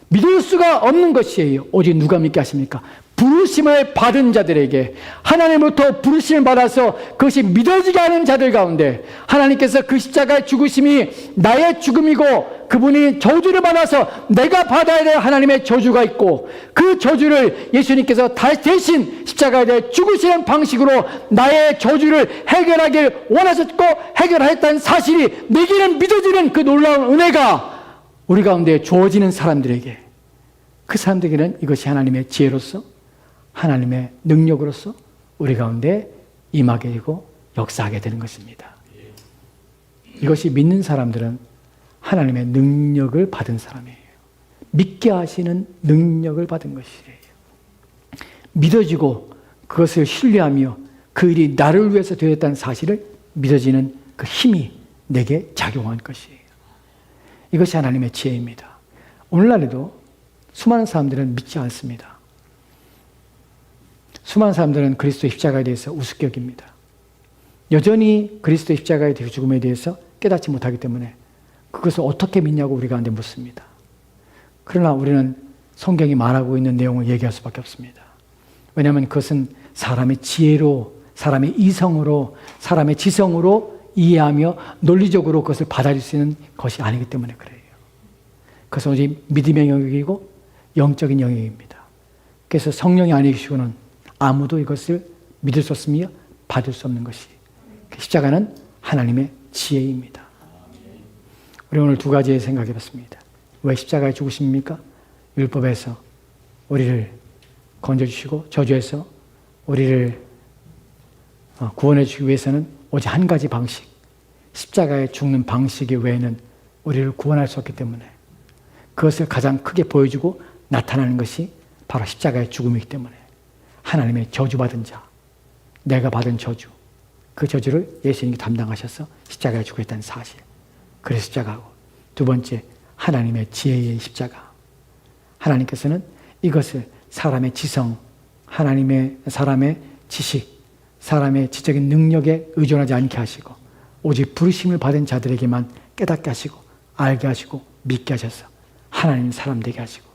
믿을 수가 없는 것이에요. 오직 누가 믿게 하십니까? 부르심을 받은 자들에게 하나님으로부터 부르심을 받아서 그것이 믿어지게 하는 자들 가운데 하나님께서 그 십자가의 죽으심이 나의 죽음이고 그분이 저주를 받아서 내가 받아야 될 하나님의 저주가 있고 그 저주를 예수님께서 대신 십자가에 대해 죽으시는 방식으로 나의 저주를 해결하길 원하셨고 해결하였다는 사실이 내게는 믿어지는 그 놀라운 은혜가 우리 가운데 주어지는 사람들에게 그 사람들에게는 이것이 하나님의 지혜로서 하나님의 능력으로서 우리 가운데 임하게 되고 역사하게 되는 것입니다. 이것이 믿는 사람들은 하나님의 능력을 받은 사람이에요. 믿게 하시는 능력을 받은 것이에요. 믿어지고 그것을 신뢰하며 그 일이 나를 위해서 되었다는 사실을 믿어지는 그 힘이 내게 작용한 것이에요. 이것이 하나님의 지혜입니다. 오늘날에도 수많은 사람들은 믿지 않습니다. 수많은 사람들은 그리스도의 십자가에 대해서 우습게 여깁니다. 여전히 그리스도의 십자가의 죽음에 대해서 깨닫지 못하기 때문에 그것을 어떻게 믿냐고 우리 가운데 묻습니다. 그러나 우리는 성경이 말하고 있는 내용을 얘기할 수밖에 없습니다. 왜냐하면 그것은 사람의 지혜로, 사람의 이성으로, 사람의 지성으로 이해하며 논리적으로 그것을 받아들일 수 있는 것이 아니기 때문에 그래요. 그것은 오직 믿음의 영역이고 영적인 영역입니다. 그래서 성령이 아니시고는 아무도 이것을 믿을 수 없으며 받을 수 없는 것이, 십자가는 하나님의 지혜입니다. 우리 오늘 두 가지 생각해 봤습니다. 왜 십자가에 죽으십니까? 율법에서 우리를 건져주시고 저주에서 우리를 구원해 주기 위해서는 오직 한 가지 방식, 십자가에 죽는 방식이 외에는 우리를 구원할 수 없기 때문에 그것을 가장 크게 보여주고 나타나는 것이 바로 십자가의 죽음이기 때문에 하나님의 저주받은 자, 내가 받은 저주, 그 저주를 예수님이 담당하셔서 십자가에 죽었다는 사실, 그래서 십자가고, 두 번째 하나님의 지혜의 십자가. 하나님께서는 이것을 사람의 지성, 사람의 지식, 사람의 지적인 능력에 의존하지 않게 하시고 오직 부르심을 받은 자들에게만 깨닫게 하시고 알게 하시고 믿게 하셔서 하나님 사람 되게 하시고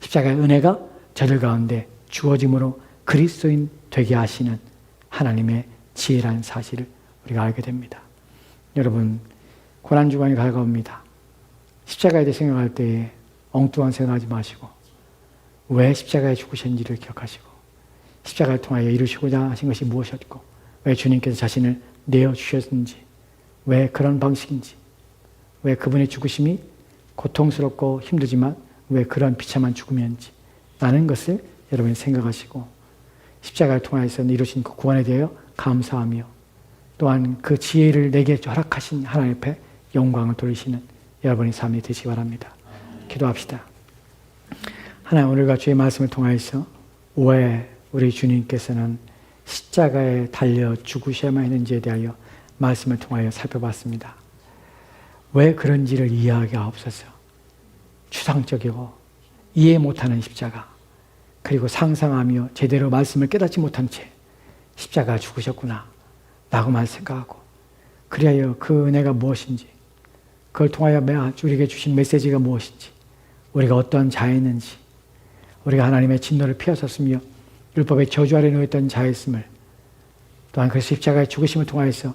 십자가의 은혜가 저들 가운데 주어짐으로 그리스도인 되게 하시는 하나님의 지혜라는 사실을 우리가 알게 됩니다. 여러분, 고난주간이 다가옵니다. 십자가에 대해 생각할 때에 엉뚱한 생각하지 마시고 왜 십자가에 죽으셨는지를 기억하시고 십자가를 통하여 이루시고자 하신 것이 무엇이었고 왜 주님께서 자신을 내어주셨는지, 왜 그런 방식인지, 왜 그분의 죽으심이 고통스럽고 힘들지만 왜 그런 비참한 죽음이었는지 라는 것을 여러분이 생각하시고 십자가를 통하여서 이루신 그 구원에 대하여 감사하며 또한 그 지혜를 내게 허락하신 하나님 앞에 영광을 돌리시는 여러분의 삶이 되시기 바랍니다. 기도합시다. 하나님, 오늘과 주의 말씀을 통하여서 왜 우리 주님께서는 십자가에 달려 죽으셔야만 했는지에 대하여 말씀을 통하여 살펴봤습니다. 왜 그런지를 이해하게 하옵소서. 추상적이고 이해 못하는 십자가, 그리고 상상하며 제대로 말씀을 깨닫지 못한 채 십자가 죽으셨구나 라고만 생각하고, 그리하여 그 은혜가 무엇인지, 그걸 통하여 우리에게 주신 메시지가 무엇인지, 우리가 어떤 자였는지, 우리가 하나님의 진노를 피하셨으며 율법의 저주 아래 놓였던 자였음을, 또한 그 십자가의 죽으심을 통하여서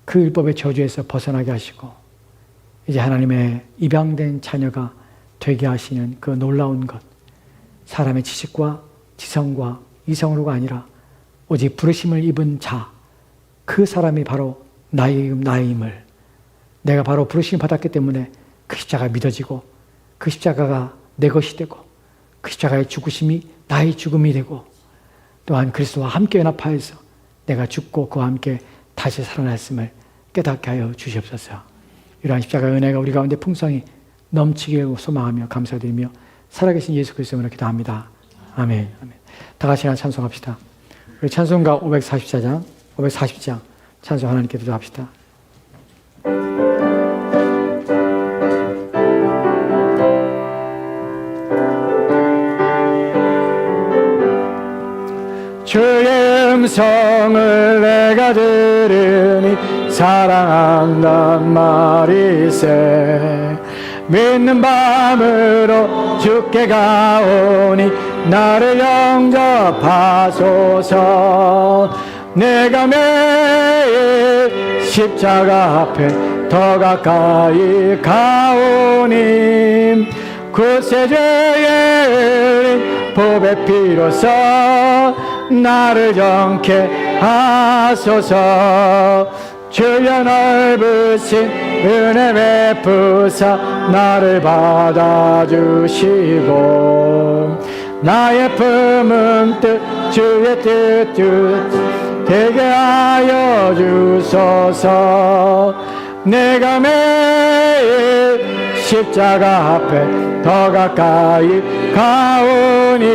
그 율법의 저주에서 벗어나게 하시고 이제 하나님의 입양된 자녀가 되게 하시는 그 놀라운 것, 사람의 지식과 지성과 이성으로가 아니라 오직 부르심을 입은 자, 그 사람이 바로 나임을, 내가 바로 부르심을 받았기 때문에 그 십자가가 믿어지고 그 십자가가 내 것이 되고 그 십자가의 죽으심이 나의 죽음이 되고 또한 그리스도와 함께 연합하여서 내가 죽고 그와 함께 다시 살아났음을 깨닫게 하여 주시옵소서. 이러한 십자가의 은혜가 우리 가운데 풍성히 넘치길 소망하며 감사드리며 살아계신 예수 그리스도로 기도합니다. 아멘. 아멘. 다 같이 찬송합시다. 우리 찬송가 540장 찬송 하나님께 드려합시다. 주의 음성을 내가 들으니 사랑한단 말이세. 믿는 밤으로 주께 가오니 나를 영접하소서. 내가 매일 십자가 앞에 더 가까이 가오니 구세주의 흘린 보배 피로써 나를 정케 하소서. 주여 넓으신 은혜 베푸사 나를 받아주시고 나의 품은 뜻 주의 뜻 되게 하여 주소서. 내가 매일 십자가 앞에 더 가까이 가오니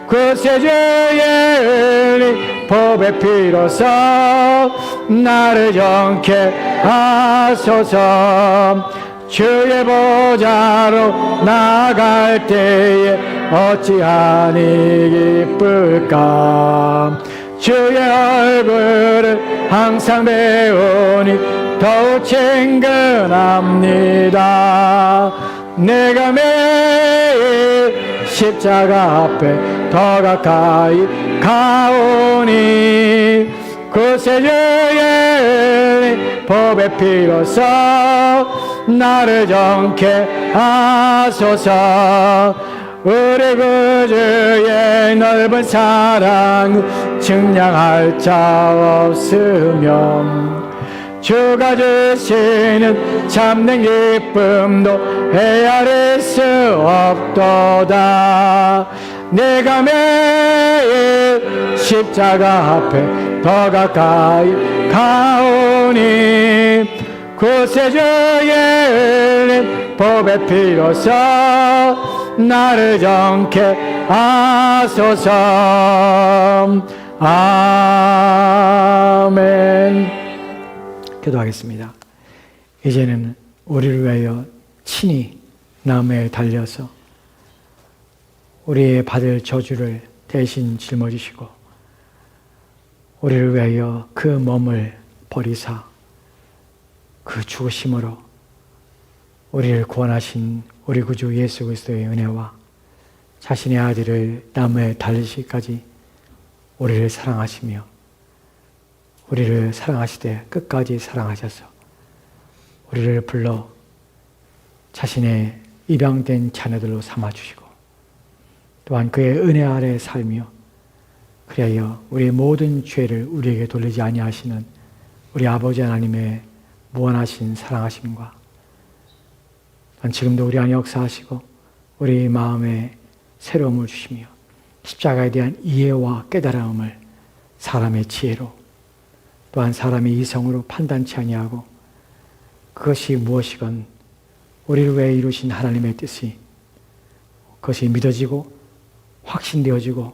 구세주의 은리 법의 피로써 나를 정케 하소서. 주의 보좌로 나갈 때에 어찌하니 기쁠까. 주의 얼굴을 항상 배우니 더욱 친근합니다. 내가 매일 십자가 앞에 더 가까이 가오니 구세주의 법의 피로써 나를 정케 하소서. 우리 구주의 넓은 사랑 측량할 자 없으면 주가 주시는 참된 기쁨도 헤아릴 수 없도다. 내가 매일 십자가 앞에 더 가까이 가오니 구세주의 은리 법의 피로써 나를 정케 하소서. 아멘. 기도하겠습니다. 이제는 우리를 위하여 친히 나무에 달려서 우리의 받을 저주를 대신 짊어지시고 우리를 위하여 그 몸을 버리사 그 죽으심으로 우리를 구원하신 우리 구주 예수 그리스도의 은혜와 자신의 아들을 나무에 달리시기까지 우리를 사랑하시며 우리를 사랑하시되 끝까지 사랑하셔서 우리를 불러 자신의 입양된 자녀들로 삼아주시고 또한 그의 은혜 아래 살며 그리하여 우리의 모든 죄를 우리에게 돌리지 아니하시는 우리 아버지 하나님의 무한하신 사랑하심과 지금도 우리 안에 역사하시고 우리 마음에 새로움을 주시며 십자가에 대한 이해와 깨달음을 사람의 지혜로 또한 사람의 이성으로 판단치 아니하고 그것이 무엇이건 우리를 위해 이루신 하나님의 뜻이 그것이 믿어지고 확신되어지고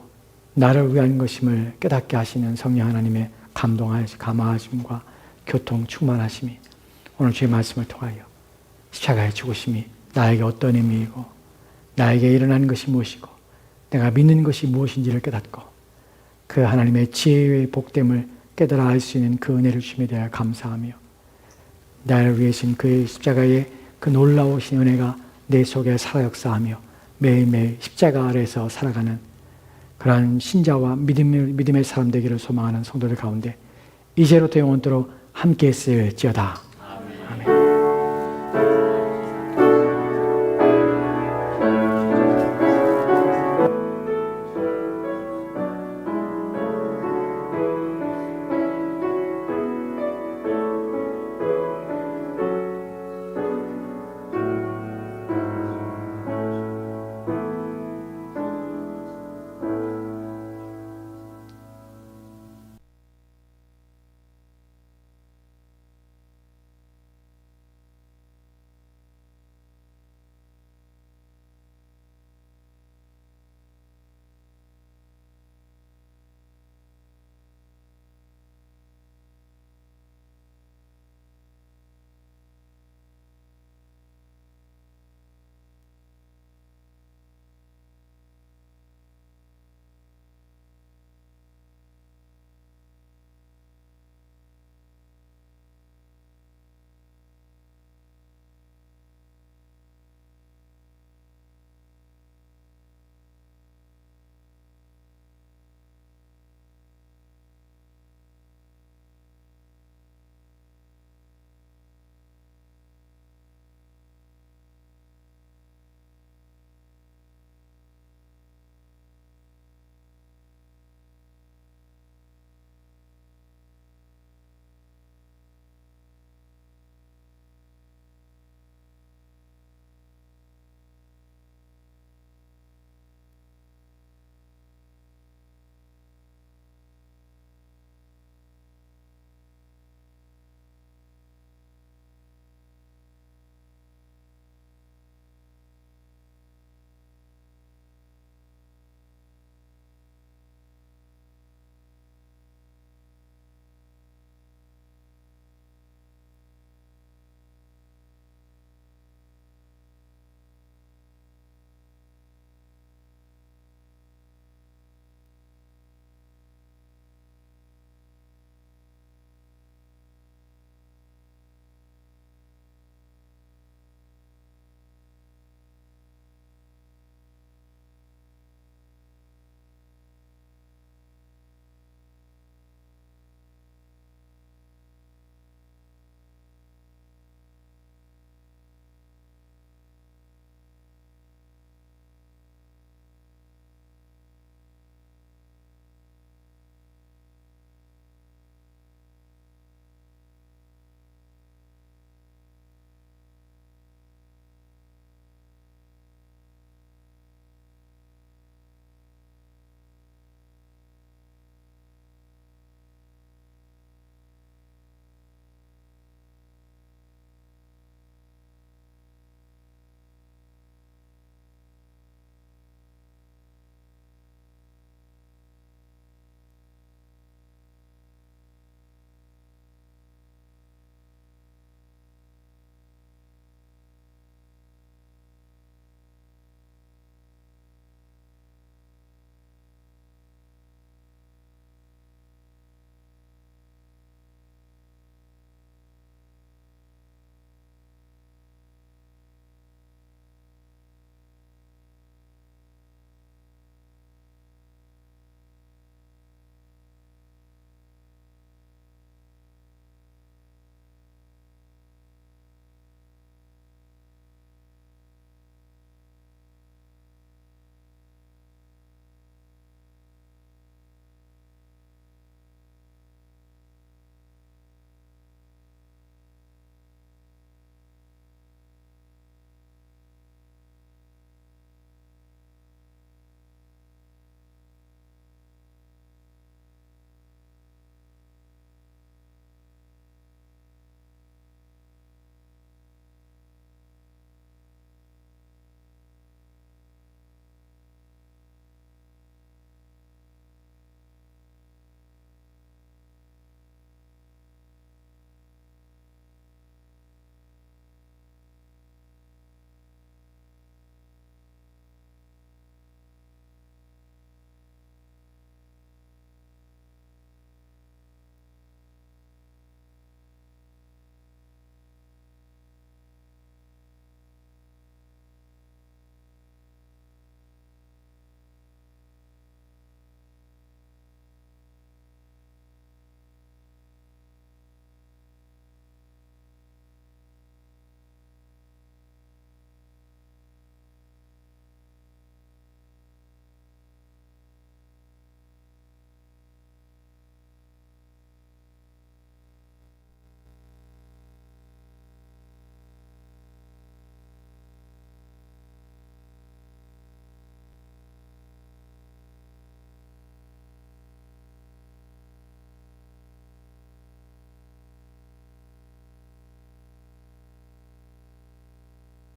나를 위한 것임을 깨닫게 하시는 성령 하나님의 감화하심과 교통 충만하심이 오늘 주의 말씀을 통하여 십자가의 죽으심이 나에게 어떤 의미이고 나에게 일어난 것이 무엇이고 내가 믿는 것이 무엇인지를 깨닫고 그 하나님의 지혜의 복됨을 깨달아 알 수 있는 그 은혜를 주심에 대하여 감사하며 나를 위해신 그의 십자가의 그 놀라우신 은혜가 내 속에 살아 역사하며 매일매일 십자가 아래에서 살아가는 그러한 신자와 믿음의 사람 되기를 소망하는 성도들 가운데 이제로부터 영원토록 함께 있을지어다.